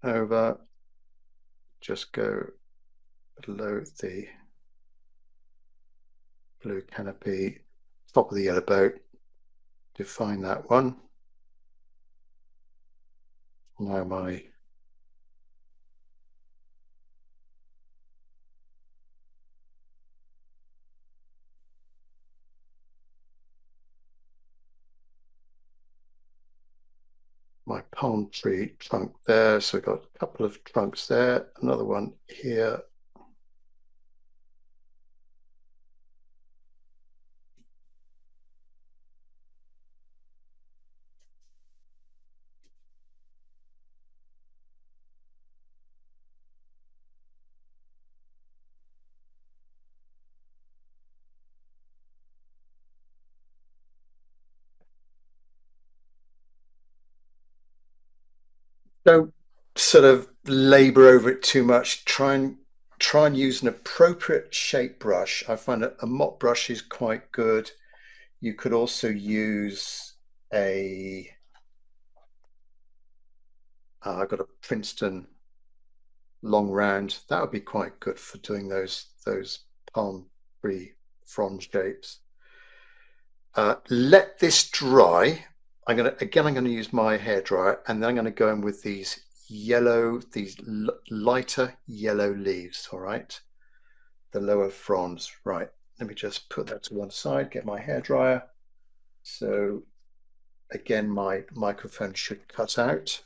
Over, just go below the blue canopy, top of the yellow boat, define that one. Now my palm tree trunk there. So we've got a couple of trunks there, another one here. Don't sort of labor over it too much. Try and use an appropriate shape brush. I find a mop brush is quite good. You could also use a I've got a Princeton long round. That would be quite good for doing those palm tree frond shapes. Let this dry. I'm gonna use my hairdryer, and then I'm gonna go in with these lighter yellow leaves. All right, the lower fronds. Right. Let me just put that to one side. Get my hairdryer. So again, my microphone should cut out.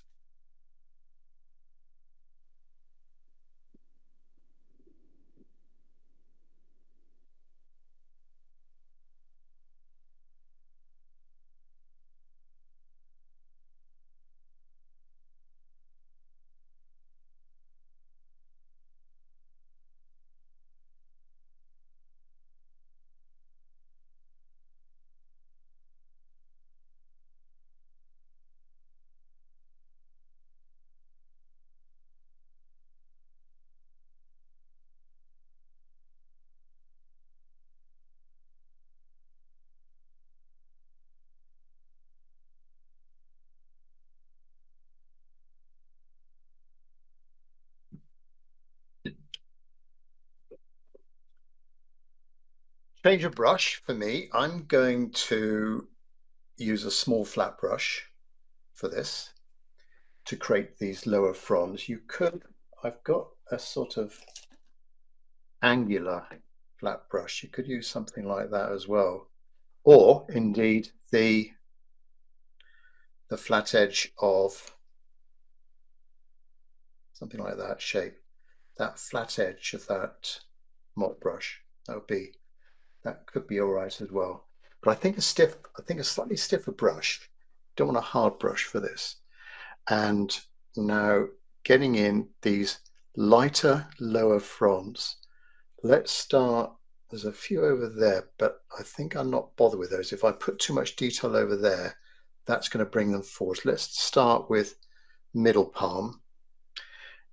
Change of brush for me. I'm going to use a small flat brush for this to create these lower fronds. I've got a sort of angular flat brush. You could use something like that as well. Or indeed the flat edge of something like that shape. That flat edge of that mop brush. That could be all right as well. But I think a slightly stiffer brush. Don't want a hard brush for this. And now getting in these lighter lower fronds. Let's start, there's a few over there, but I think I'll not bother with those. If I put too much detail over there, that's going to bring them forward. Let's start with middle palm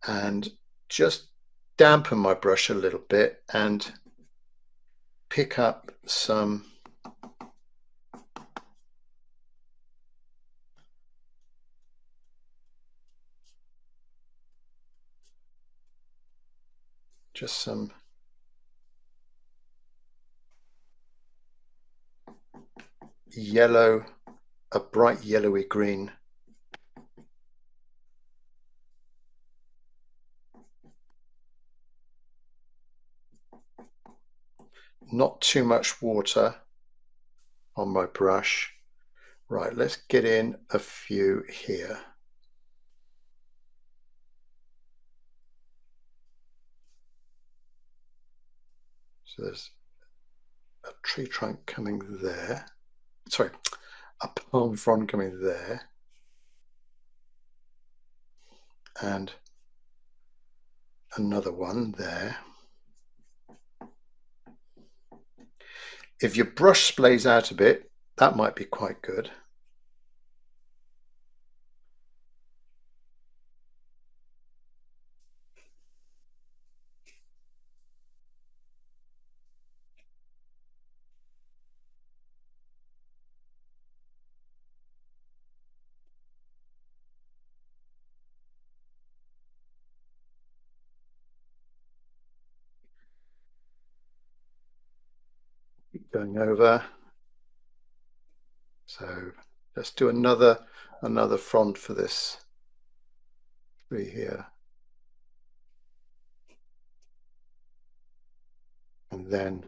and just dampen my brush a little bit and pick up some yellow, a bright yellowy green. Not too much water on my brush. Right, let's get in a few here. So there's a tree trunk coming there. Sorry, a palm frond coming there. And another one there. If your brush splays out a bit, that might be quite good. Keep going over. So let's do another frond for this tree here. And then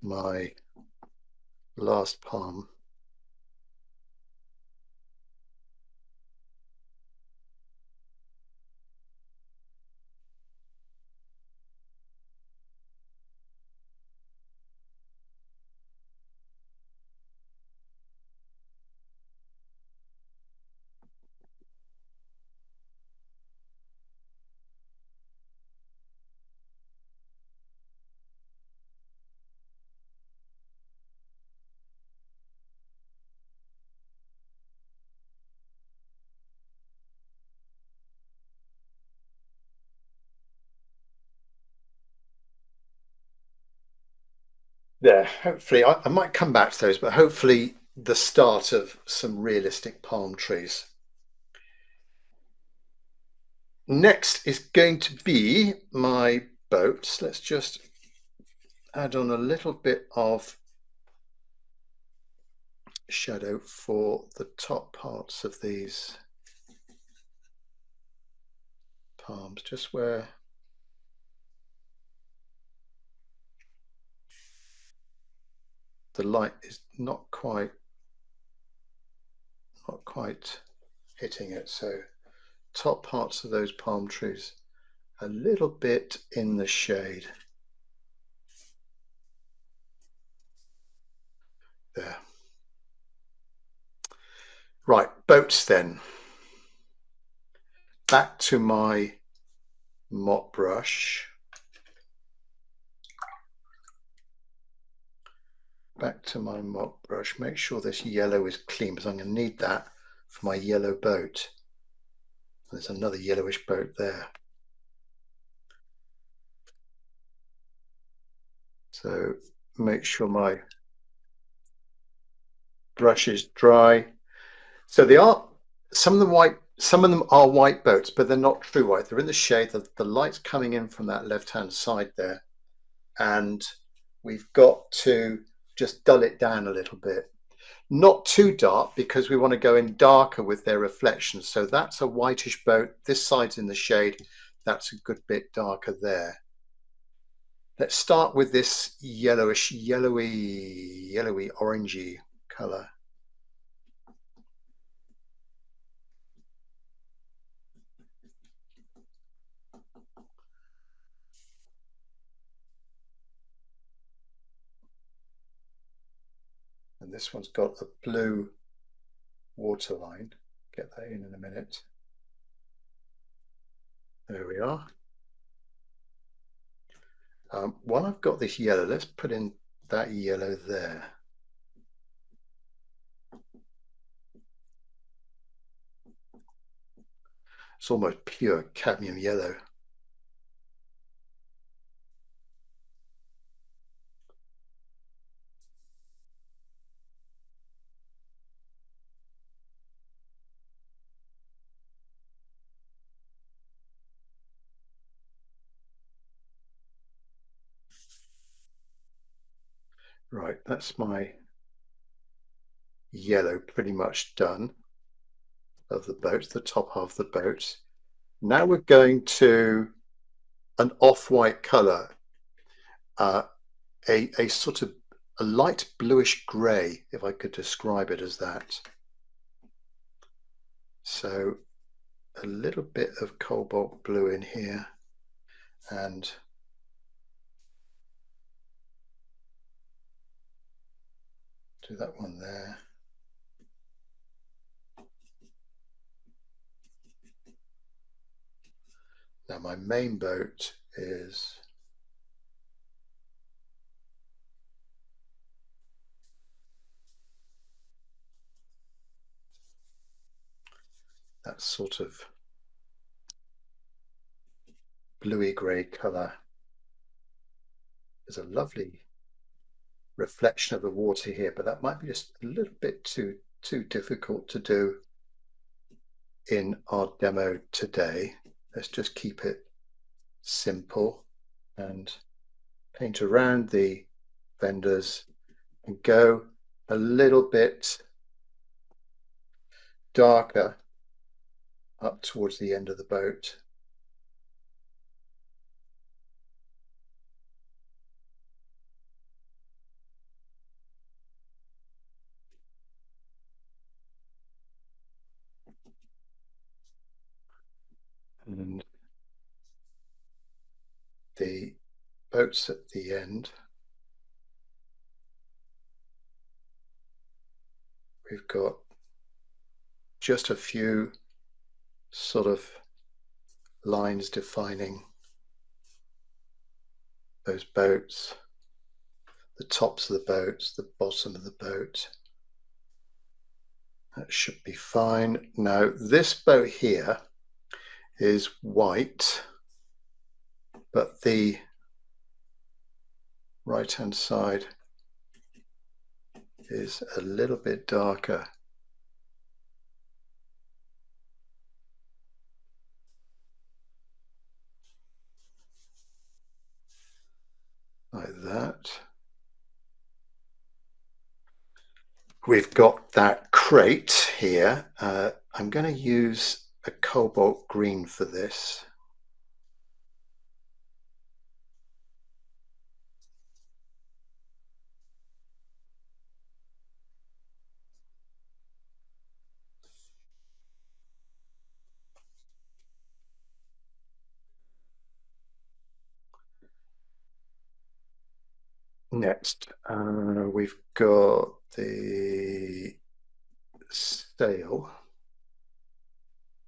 my last palm. There, hopefully, I might come back to those, but hopefully the start of some realistic palm trees. Next is going to be my boats. Let's just add on a little bit of shadow for the top parts of these palms, just where the light is not quite hitting it. So top parts of those palm trees, a little bit in the shade. There. Right, boats then. Back to my mop brush. Back to my mop brush. Make sure this yellow is clean because I'm going to need that for my yellow boat. There's another yellowish boat there. So make sure my brush is dry. So they are, some of them are white boats, but they're not true white. They're in the shade. The light's coming in from that left-hand side there. And we've got to just dull it down a little bit. Not too dark because we want to go in darker with their reflections. So that's a whitish boat. This side's in the shade. That's a good bit darker there. Let's start with this yellowish, yellowy, orangey color. And this one's got a blue waterline. Get that in a minute. There we are. While I've got this yellow, let's put in that yellow there. It's almost pure cadmium yellow. Right, that's my yellow pretty much done of the boat, the top half of the boat. Now we're going to an off-white color, a sort of a light bluish gray, if I could describe it as that. So a little bit of cobalt blue in here and do that one there. Now my main boat is that sort of bluey grey color. There's a lovely reflection of the water here, but that might be just a little bit too difficult to do in our demo today. Let's just keep it simple and paint around the fenders and go a little bit darker up towards the end of the boat. And the boats at the end, we've got just a few sort of lines defining those boats, the tops of the boats, the bottom of the boat. That should be fine. Now this boat here is white, but the right hand side is a little bit darker. Like that. We've got that crate here. I'm going to use a cobalt green for this. Next, we've got the sail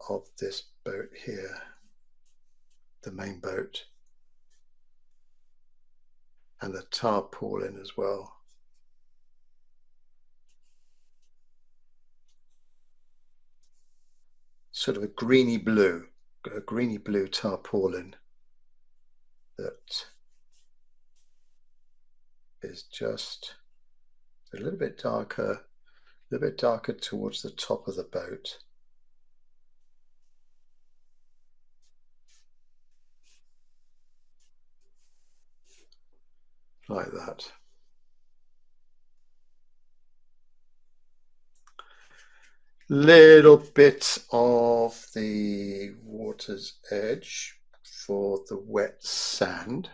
of this boat here, the main boat, and the tarpaulin as well. Sort of a greeny blue tarpaulin that is just a little bit darker towards the top of the boat. Like that. Little bit of the water's edge for the wet sand.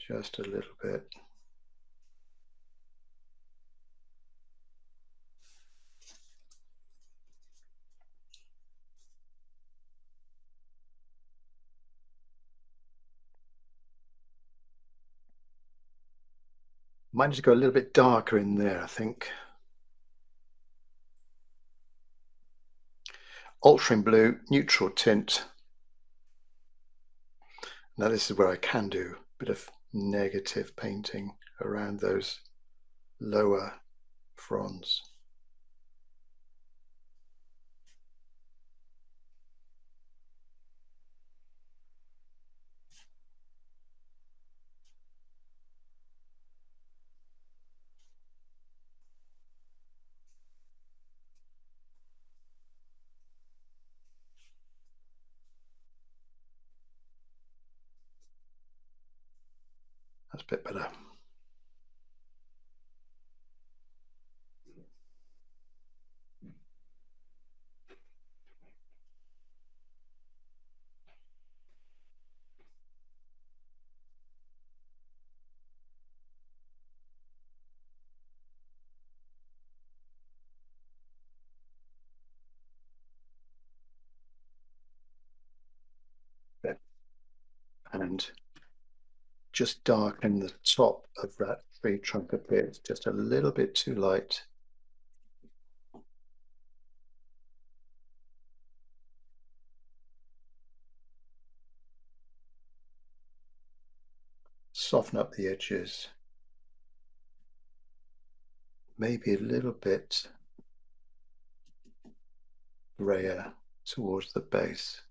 Just a little bit. Might need to go a little bit darker in there, I think. Ultramarine blue, neutral tint. Now this is where I can do a bit of negative painting around those lower fronds. That's a bit better. And just darken the top of that tree trunk a bit, just a little bit too light. Soften up the edges. Maybe a little bit grayer towards the base.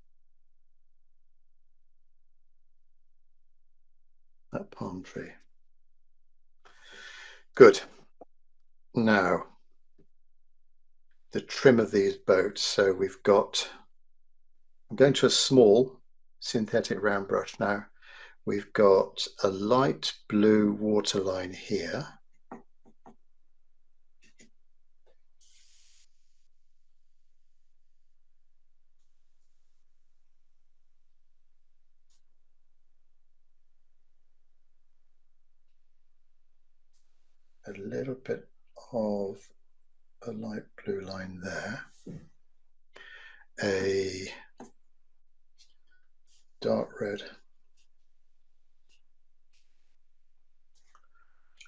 That palm tree. Good. Now, the trim of these boats. So we've got, I'm going to a small synthetic round brush now. We've got a light blue waterline here. A little bit of a light blue line there. A dark red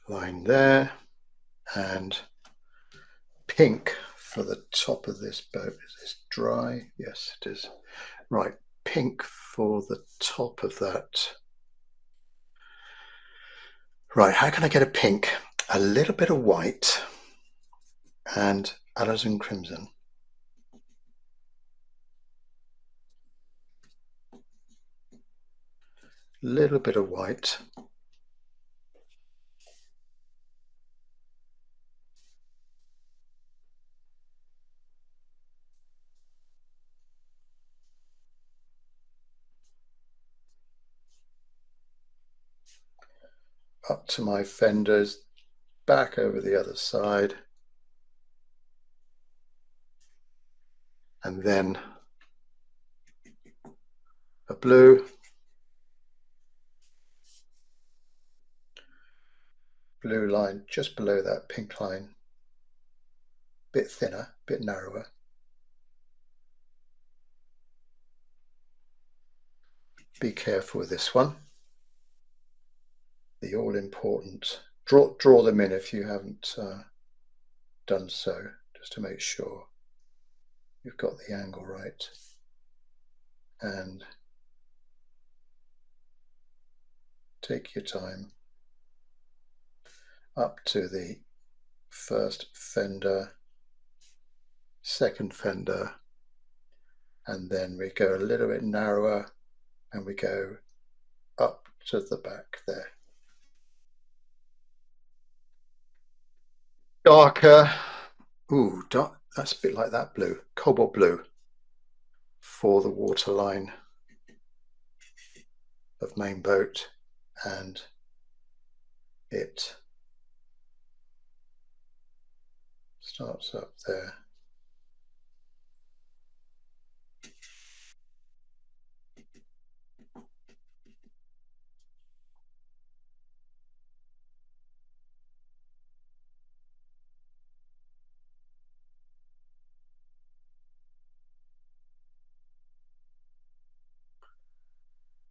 line there, and pink for the top of this boat. Is this dry? Yes, it is. Right, pink for the top of that. Right, how can I get a pink? A little bit of white and alizarin crimson. little bit of white. Up to my fenders, back over the other side, and then a blue, line just below that pink line, bit thinner, bit narrower. Be careful with this one. The all-important, draw them in if you haven't done so, just to make sure you've got the angle right. And take your time up to the first fender, second fender, and then we go a little bit narrower and we go up to the back there. Darker, ooh, dark, that's a bit like that blue, cobalt blue for the waterline of main boat, and it starts up there.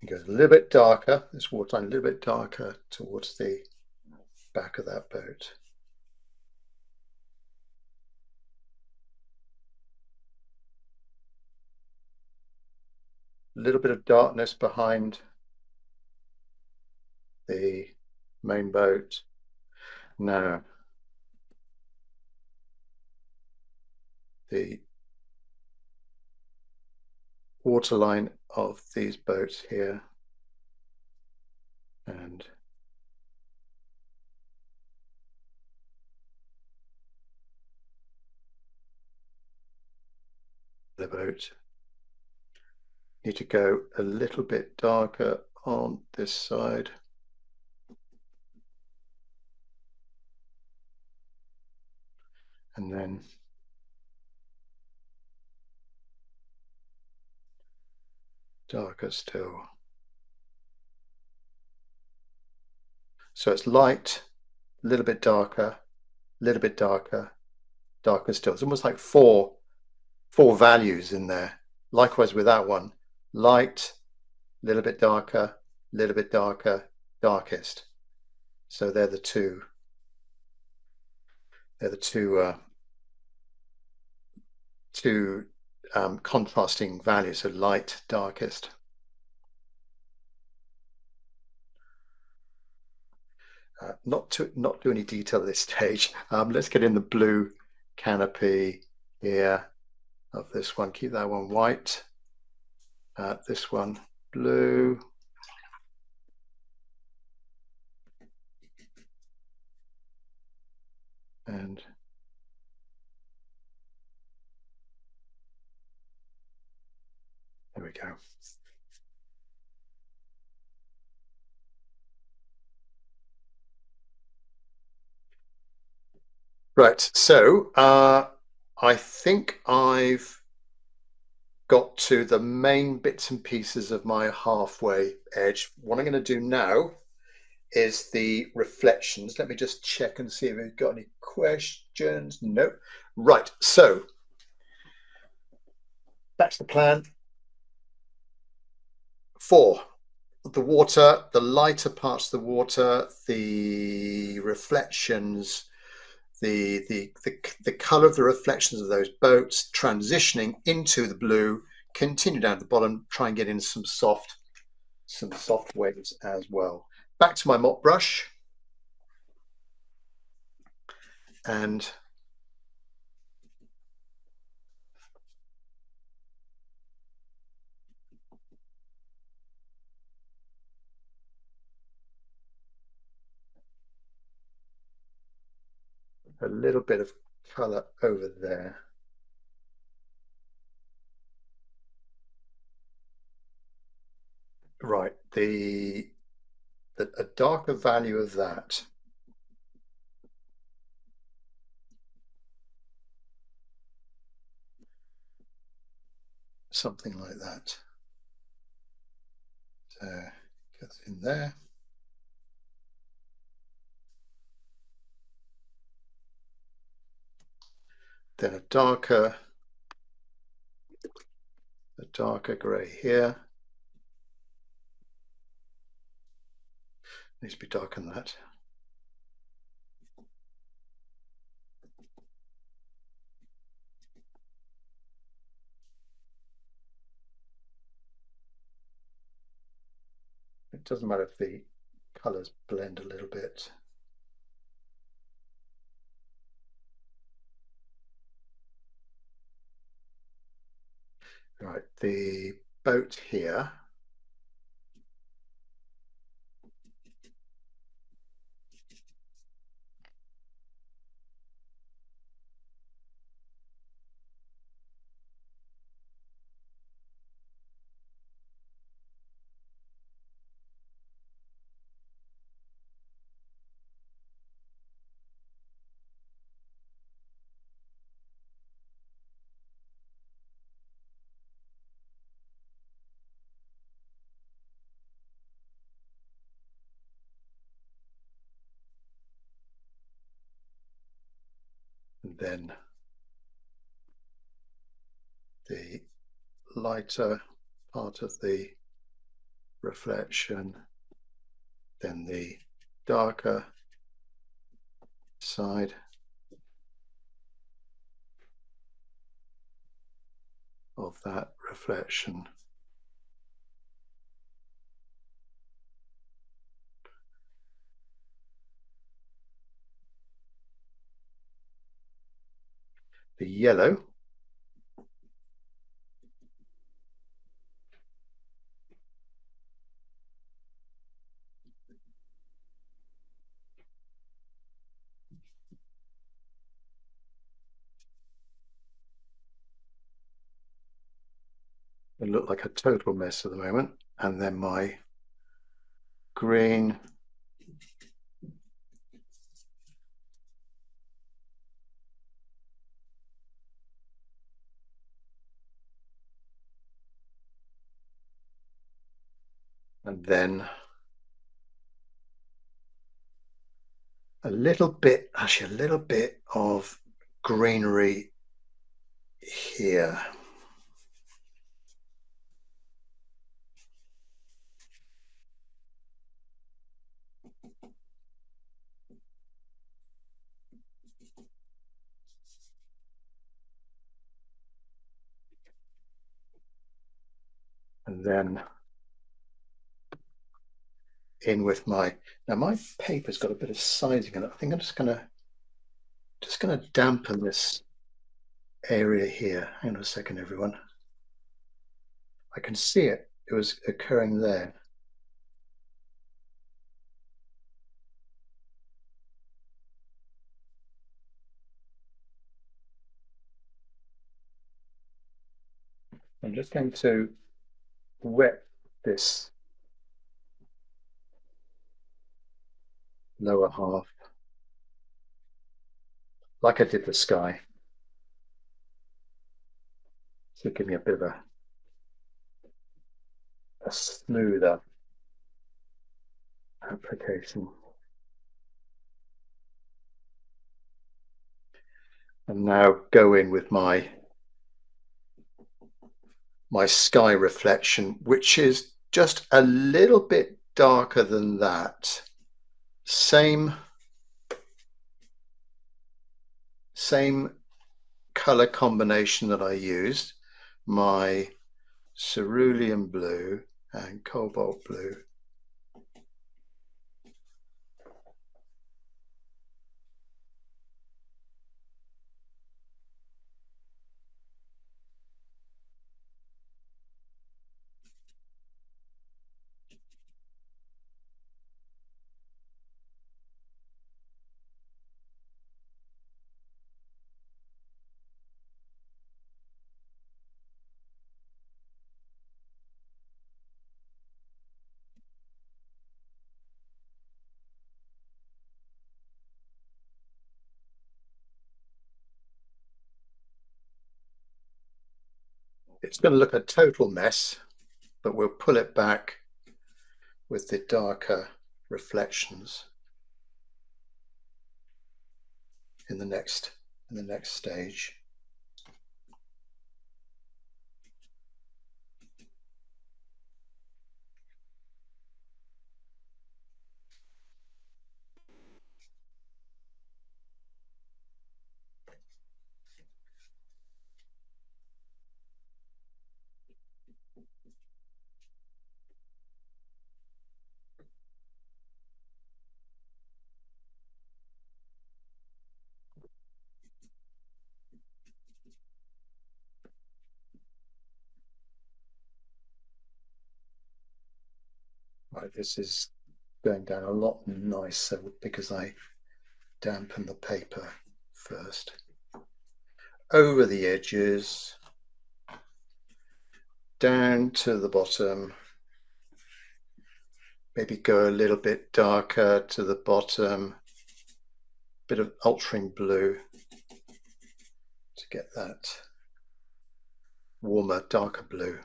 It goes a little bit darker, this waterline a little bit darker towards the back of that boat. A little bit of darkness behind the main boat. Now, the waterline of these boats here, and the boat need to go a little bit darker on this side. And then darker still. So it's light, a little bit darker, a little bit darker, darker still. It's almost like four values in there. Likewise with that one, light, a little bit darker, a little bit darker, darkest. So they're the two. They're the two contrasting values. So light, darkest. Not do any detail at this stage. Let's get in the blue canopy here of this one. Keep that one white. This one blue. And there we go. Right, so I think I've got to the main bits and pieces of my halfway edge. What I'm going to do now is the reflections. Let me just check and see if we've got any questions. Nope. Right, so that's the plan. For the water, the lighter parts of the water, the reflections, the color of the reflections of those boats transitioning into the blue, continue down at the bottom, try and get in some soft waves as well. Back to my mop brush, and a little bit of colour over there. Right, a darker value of that. Something like that. So get in there. Then a darker grey here. Needs to be darker than that. It doesn't matter if the colours blend a little bit. Right, the boat here. And then the lighter part of the reflection, then the darker side of that reflection. The yellow. It looked like a total mess at the moment. And then my green. And then a little bit of greenery here. And then in with my paper's got a bit of sizing in it. I think I'm just gonna dampen this area here. Hang on a second, everyone. I can see it. It was occurring there. I'm just going to wet this lower half like I did the sky. So give me a bit of a smoother application. And now go in with my sky reflection, which is just a little bit darker than that. Same color combination that I used, my cerulean blue and cobalt blue. It's going to look a total mess, but we'll pull it back with the darker reflections in the next stage. Right, this is going down a lot nicer because I dampen the paper first. Over the edges, down to the bottom, maybe go a little bit darker to the bottom, bit of ultramarine blue to get that warmer, darker blue.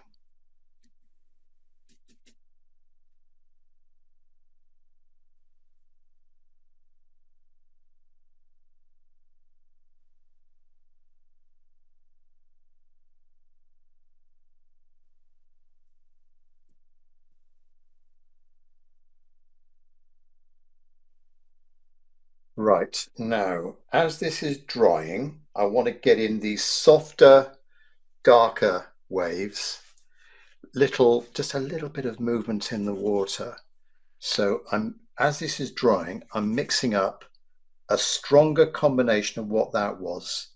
Right, now, as this is drying, I want to get in these softer, darker waves, just a little bit of movement in the water. So as this is drying, I'm mixing up a stronger combination of what that was,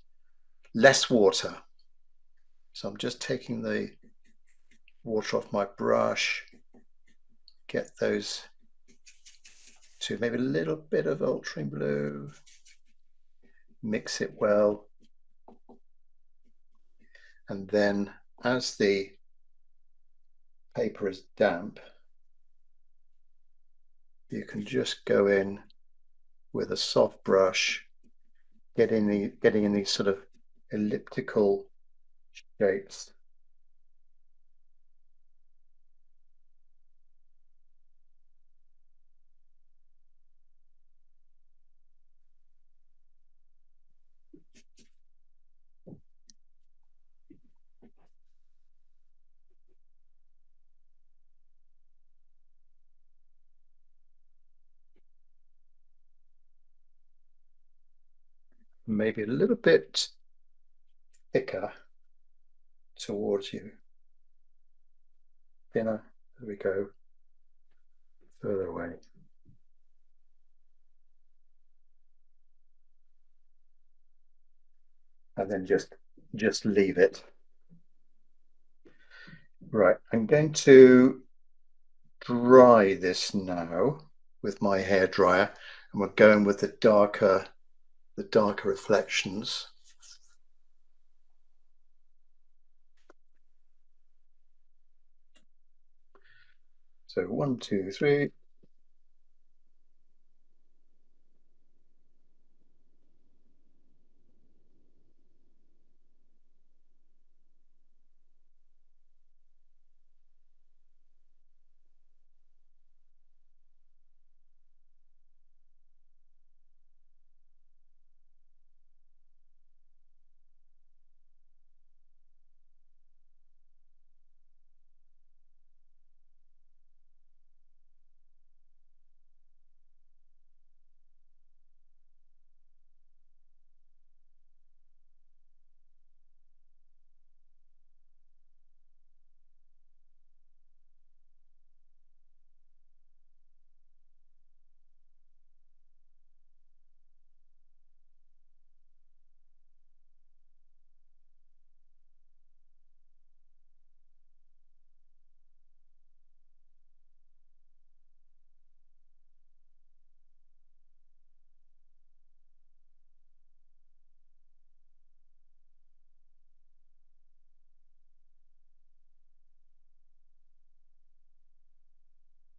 less water. So I'm just taking the water off my brush, get those to maybe a little bit of ultramarine blue, mix it well. And then as the paper is damp, you can just go in with a soft brush, getting in these sort of elliptical shapes. Maybe a little bit thicker towards you. Thinner as we go further away. And then just leave it. Right, I'm going to dry this now with my hairdryer, and we're going with the darker reflections. So 1, 2, 3.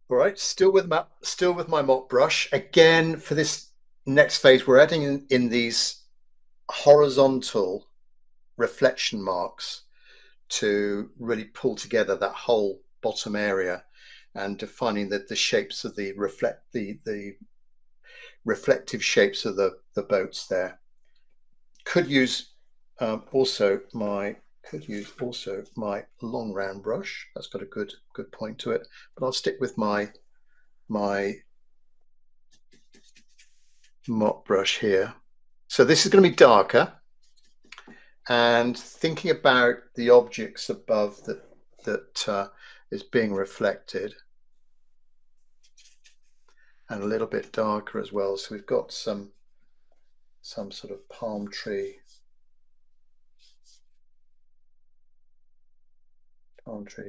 All right, still with my mop brush. Again, for this next phase, we're adding in these horizontal reflection marks to really pull together that whole bottom area and defining the shapes of the reflective shapes of the boats there. Could use also my long round brush. That's got a good point to it, but I'll stick with my mop brush here. So this is going to be darker, and thinking about the objects above that is being reflected, and a little bit darker as well. So we've got some sort of palm tree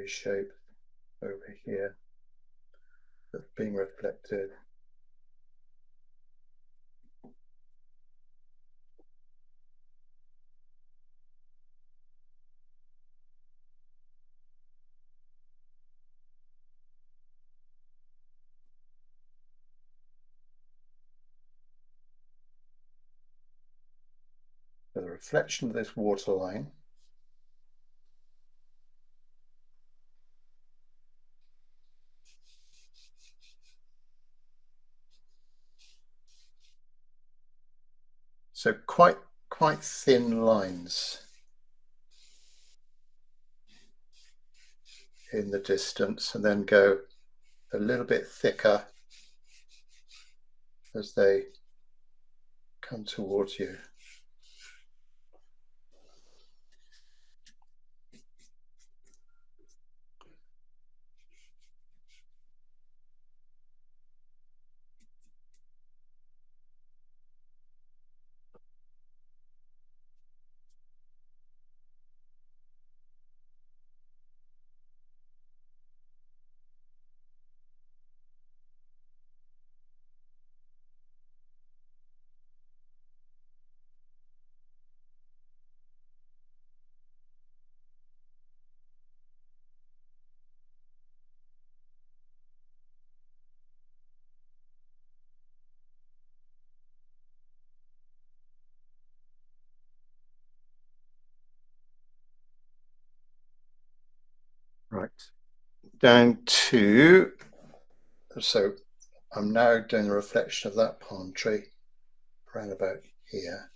shape over here that's being reflected. So the reflection of this water line. So quite thin lines in the distance, and then go a little bit thicker as they come towards you. Right, down to, so I'm now doing the reflection of that palm tree around about here.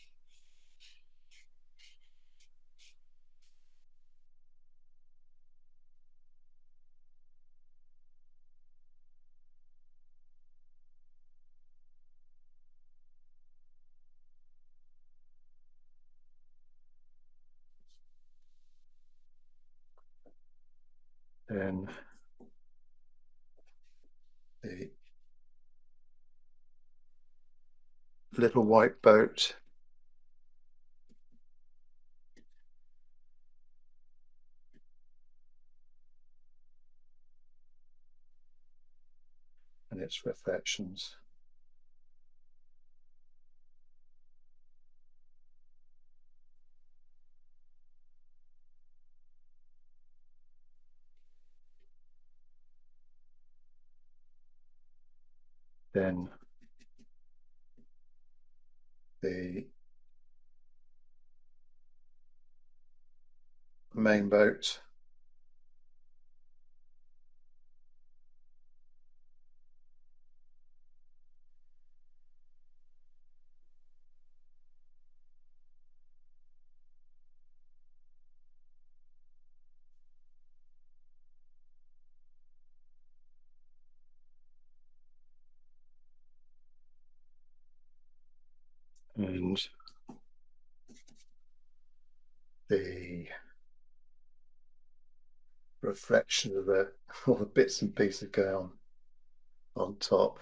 Then the little white boat, and its reflections. Then the main boat, and the reflection of all the bits and pieces going on top.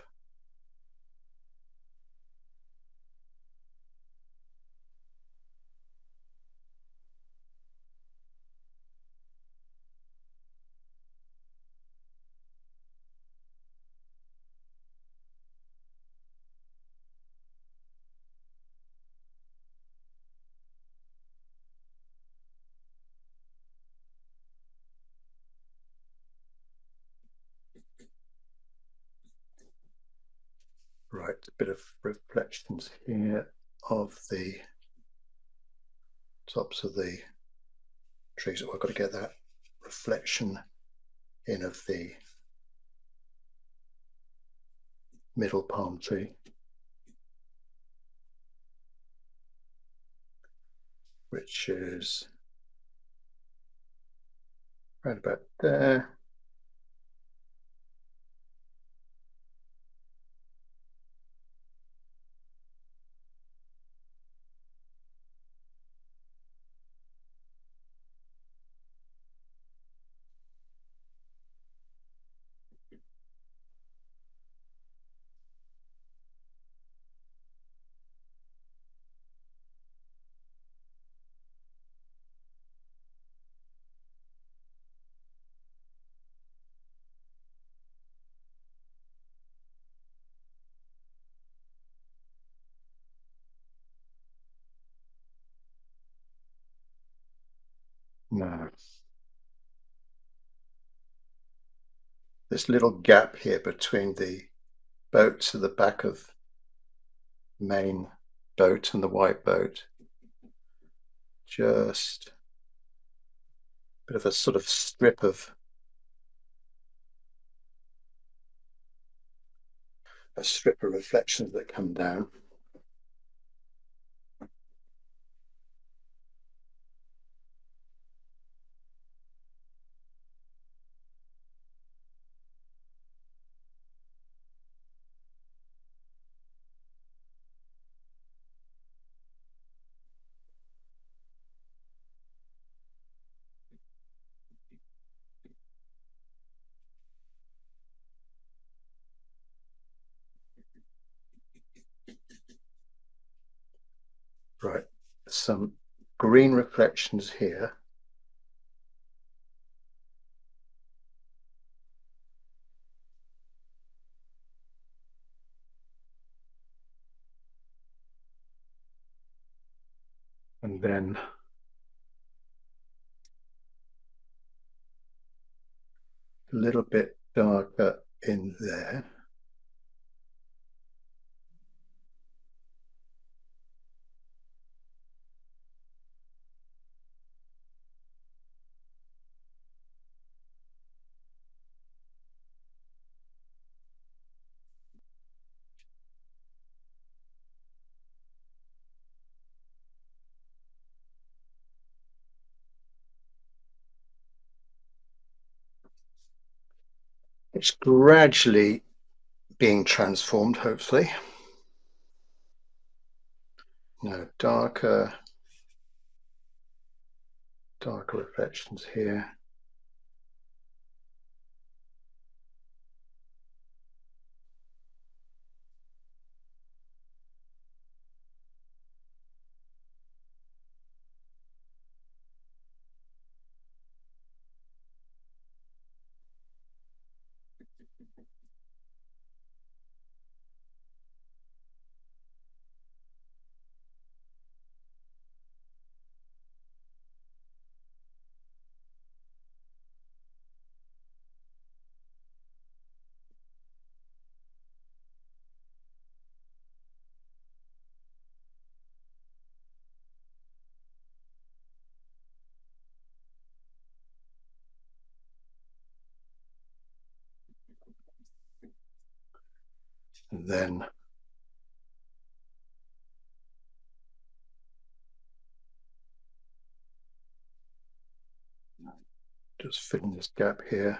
Right, a bit of reflections here of the tops of the trees. Oh, I've got to get that reflection in of the middle palm tree, which is right about there. No, this little gap here between the boat to the back of the main boat and the white boat, just a bit of a sort of strip of reflections that come down. Right, some green reflections here. And then a little bit darker in there. It's gradually being transformed, hopefully. No, darker reflections here. And then just filling this gap here.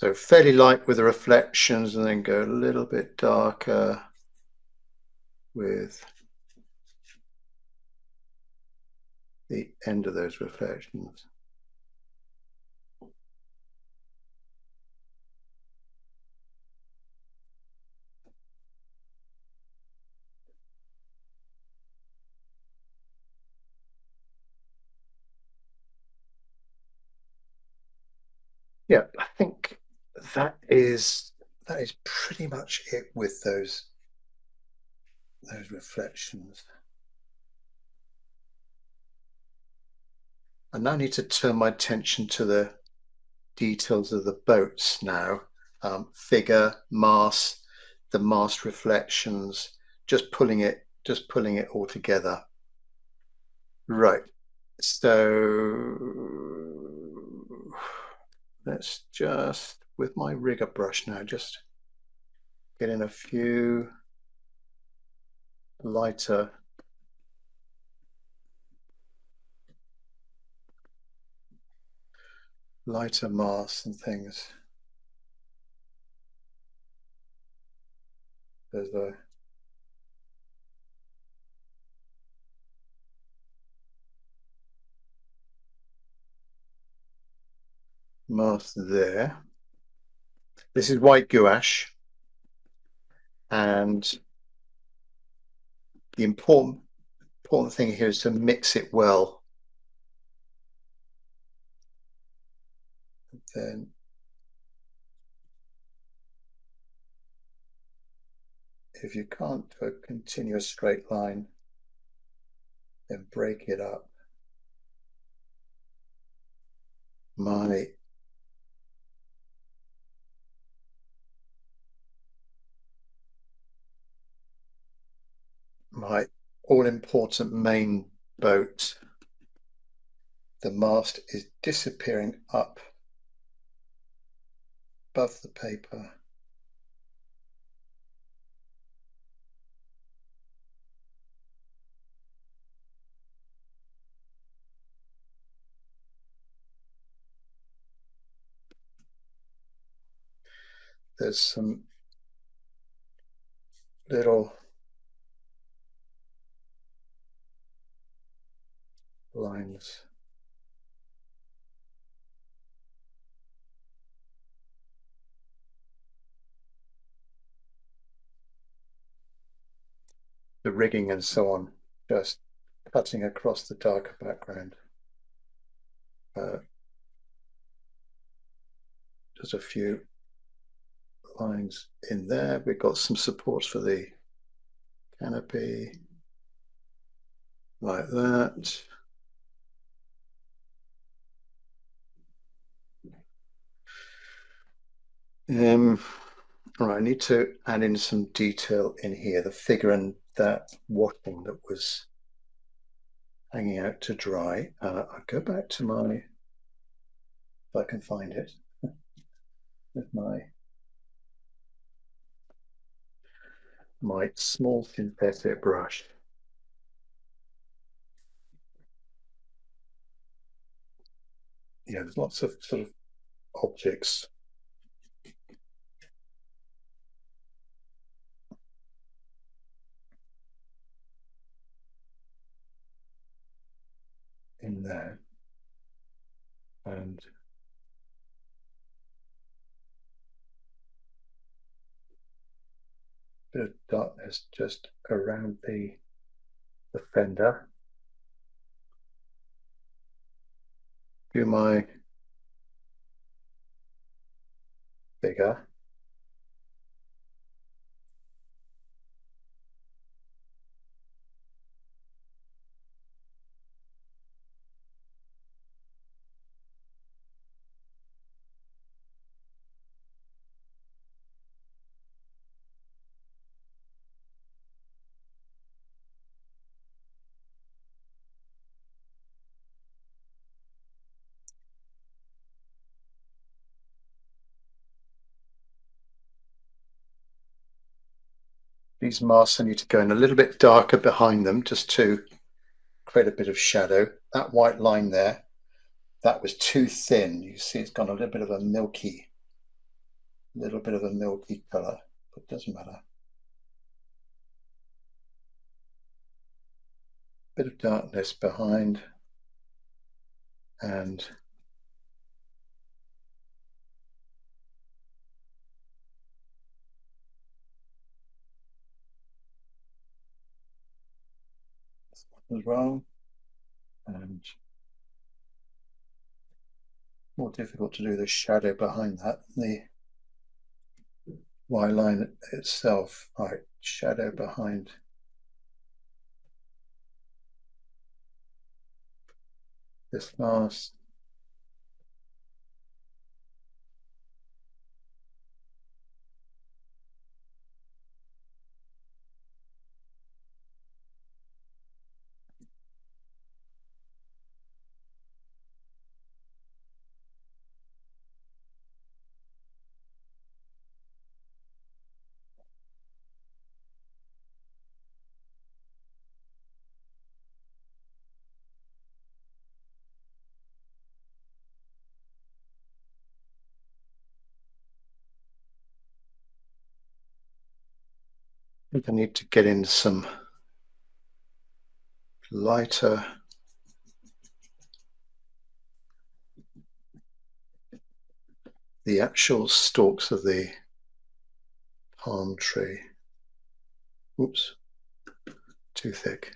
So fairly light with the reflections, and then go a little bit darker with the end of those reflections. Yeah, I think that is pretty much it with those reflections. I now need to turn my attention to the details of the boats now. Figure, mast, the mast reflections, just pulling it all together. Right. So let's just, with my rigger brush now, just get in a few lighter masks and things. There's the mask there. This is white gouache, and the important thing here is to mix it well. Then if you can't do a continuous straight line, then break it up. My all-important main boat, the mast is disappearing up above the paper. There's some little lines. The rigging and so on, just cutting across the darker background. Just a few lines in there. We've got some supports for the canopy, like that. All right, I need to add in some detail in here. The figure and that watting that was hanging out to dry. I'll go back to my, if I can find it, with my small synthetic brush. Yeah, there's lots of sort of objects in there, and a bit of darkness just around the fender. Do my figure. These masks, I need to go in a little bit darker behind them just to create a bit of shadow. That white line there, that was too thin. You see it's got a little bit of a milky A little bit of a milky colour, but doesn't matter. Bit of darkness behind, and as well, and more difficult to do the shadow behind that than the Y line itself. Right, shadow behind this last. I think I need to get in some lighter the actual stalks of the palm tree. Oops, too thick.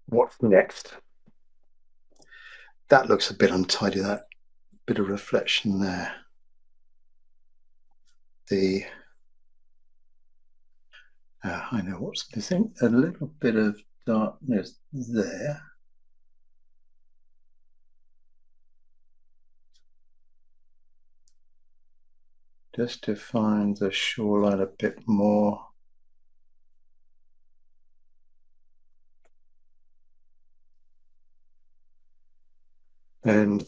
What's next? That looks a bit untidy, that bit of reflection there. I know what's missing, a little bit of darkness there. Just define the shoreline a bit more. And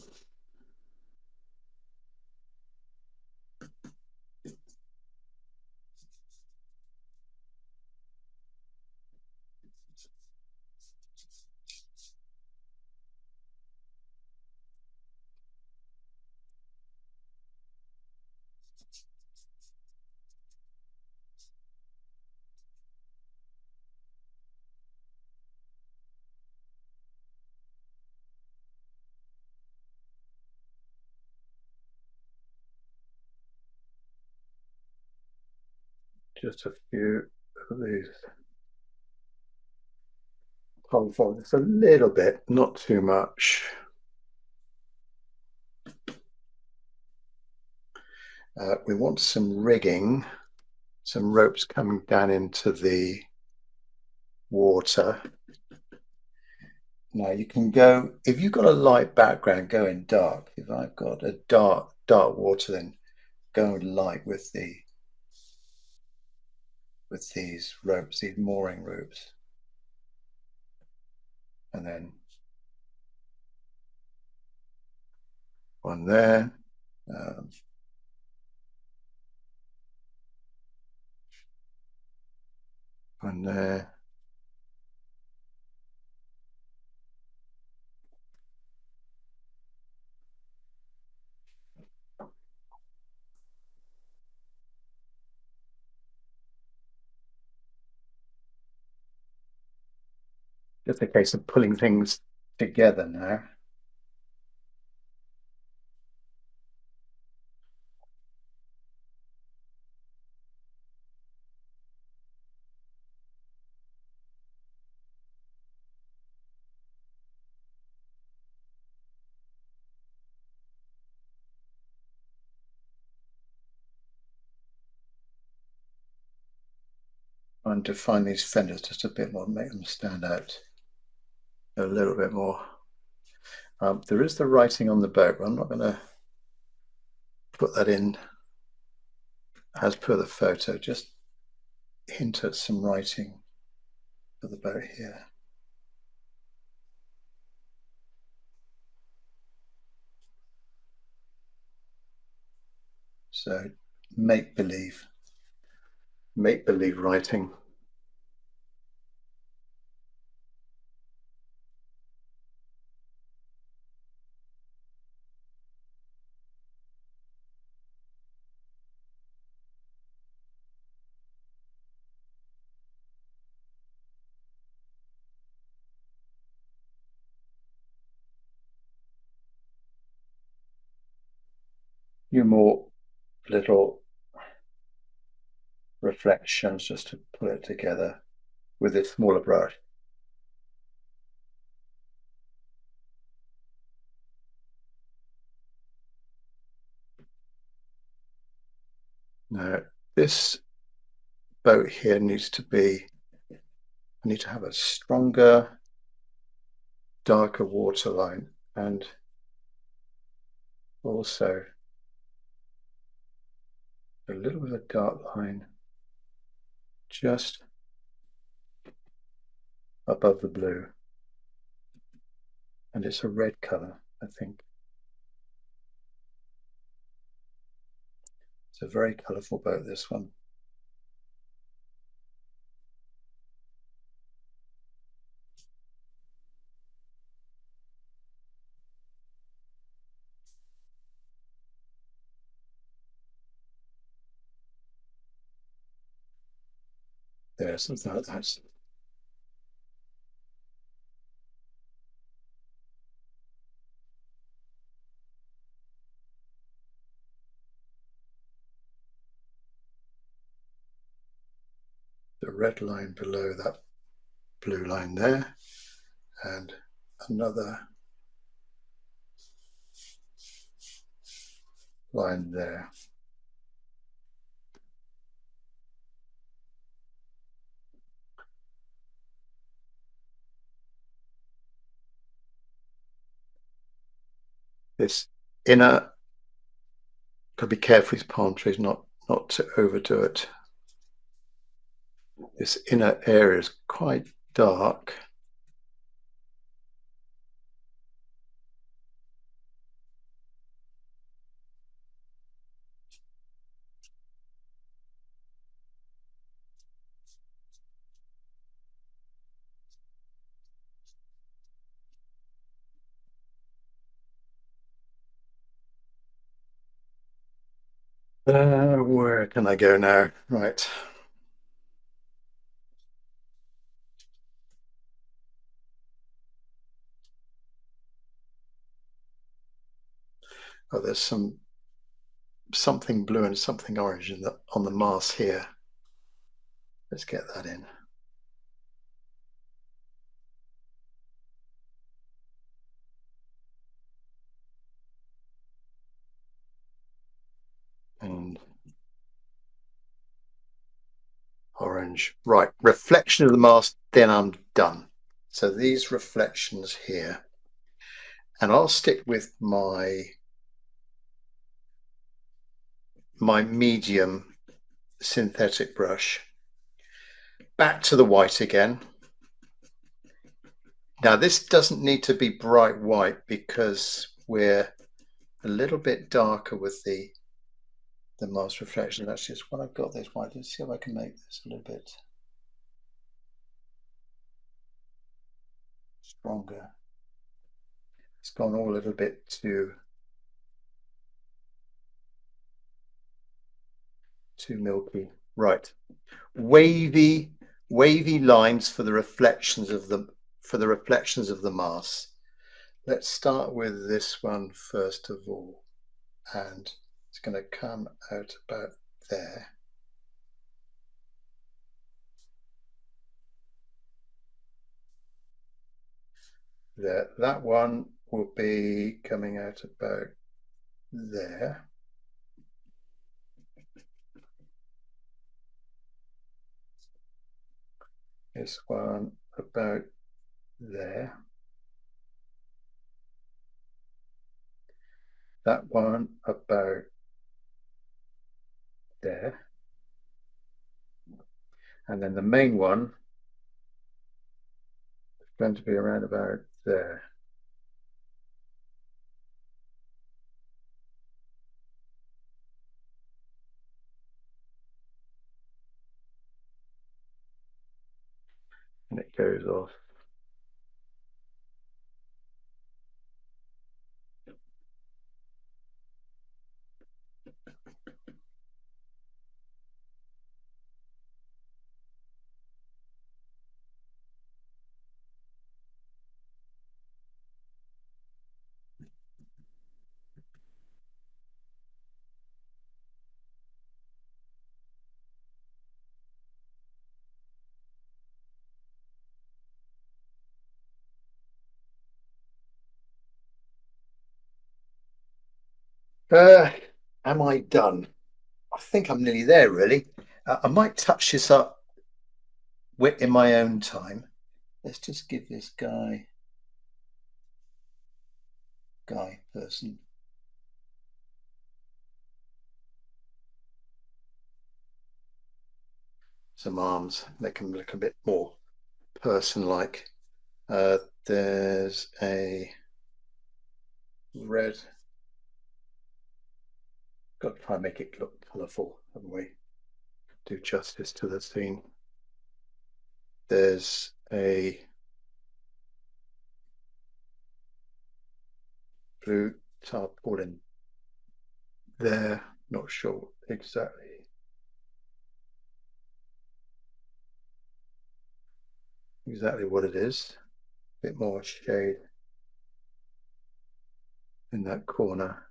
just a few of these palm fronds, a little bit, not too much. We want some rigging, some ropes coming down into the water. Now you can go, if you've got a light background, go in dark. If I've got a dark water, then go light with these ropes, these mooring ropes. And then one there. One there. Just a case of pulling things together now. and define these fenders just a bit more, make them stand out a little bit more. There is the writing on the boat, but I'm not going to put that in as per the photo, just hint at some writing for the boat here. So make-believe writing. Few more little reflections just to pull it together with this smaller brush. Now, this boat here needs to be, I need to have a stronger, darker waterline, and also a little bit of dark line just above the blue. And it's a red color, I think. It's a very colorful boat, this one. There's something like that. The red line below that blue line there, and another line there. This inner, got to be careful with palm trees not to overdo it. This inner area is quite dark. Where can I go now? Right. Oh, there's something blue and something orange on the mast here. Let's get that in. And orange. Right, reflection of the mast, then I'm done. So these reflections here, and I'll stick with my medium synthetic brush. Back to the white again. Now this doesn't need to be bright white because we're a little bit darker with the mast reflection. That's just when I've got this white. Let's see if I can make this a little bit stronger. It's gone all a little bit too milky. Right. Wavy lines for the reflections of the mass. Let's start with this one first of all, and it's going to come out about there. There, that one will be coming out about there. This one about there. That one about there. And then the main one is going to be around about there. And it goes off. Uh, am I done? I think I'm nearly there, really. I might touch this up in my own time. Let's just give this person some arms. Make him look a bit more person-like. There's a red. Got to try and make it look colourful, haven't we? Do justice to the scene. There's a blue tarpaulin there. Not sure exactly what it is. A bit more shade in that corner.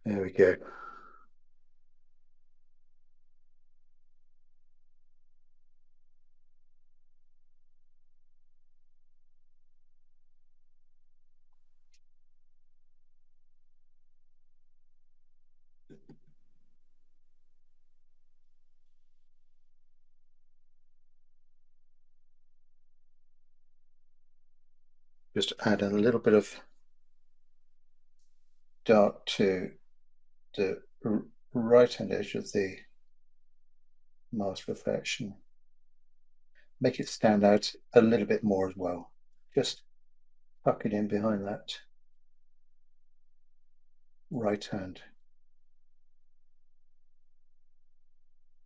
There we go. Just add a little bit of dark to the right hand edge of the mask reflection. Make it stand out a little bit more as well. Just tuck it in behind that right hand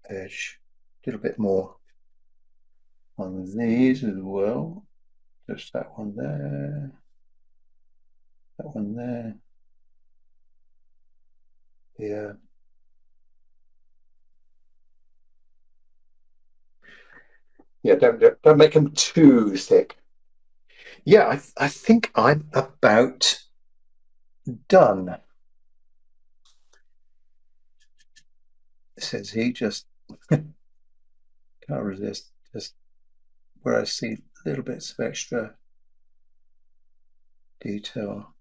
edge. A little bit more on these as well. Just that one there, that one there, here. Yeah, don't make them too thick. Yeah, I think I'm about done. Says he, just can't resist. Just where I see little bits of extra detail.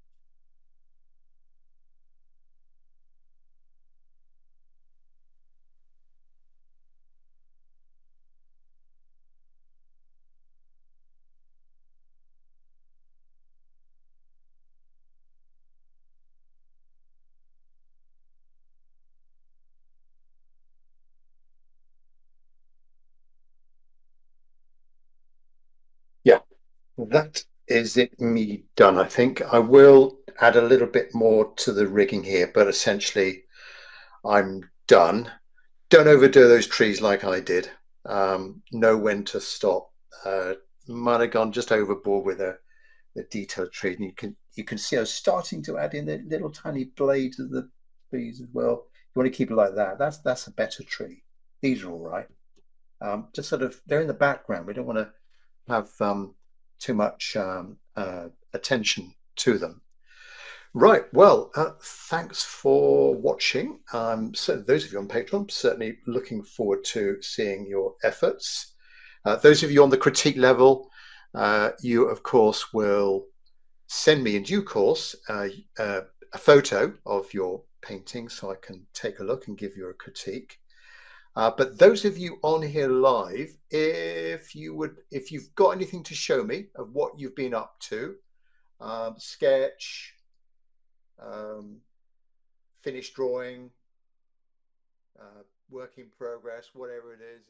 Yeah, that is it, me done. I think I will add a little bit more to the rigging here, but essentially I'm done. Don't overdo those trees like I did. Know when to stop. Might have gone just overboard with the detailed trees, and you can see I was starting to add in the little tiny blades of the trees as well. You want to keep it like that. That's a better tree. These are all right. Just sort of they're in the background. We don't want to have too much attention to them. Right. Well, thanks for watching. So those of you on Patreon, certainly looking forward to seeing your efforts. Those of you on the critique level, you of course will send me in due course a photo of your painting, so I can take a look and give you a critique. But those of you on here live, if you've got anything to show me of what you've been up to, sketch, um, finished drawing, work in progress, whatever it is,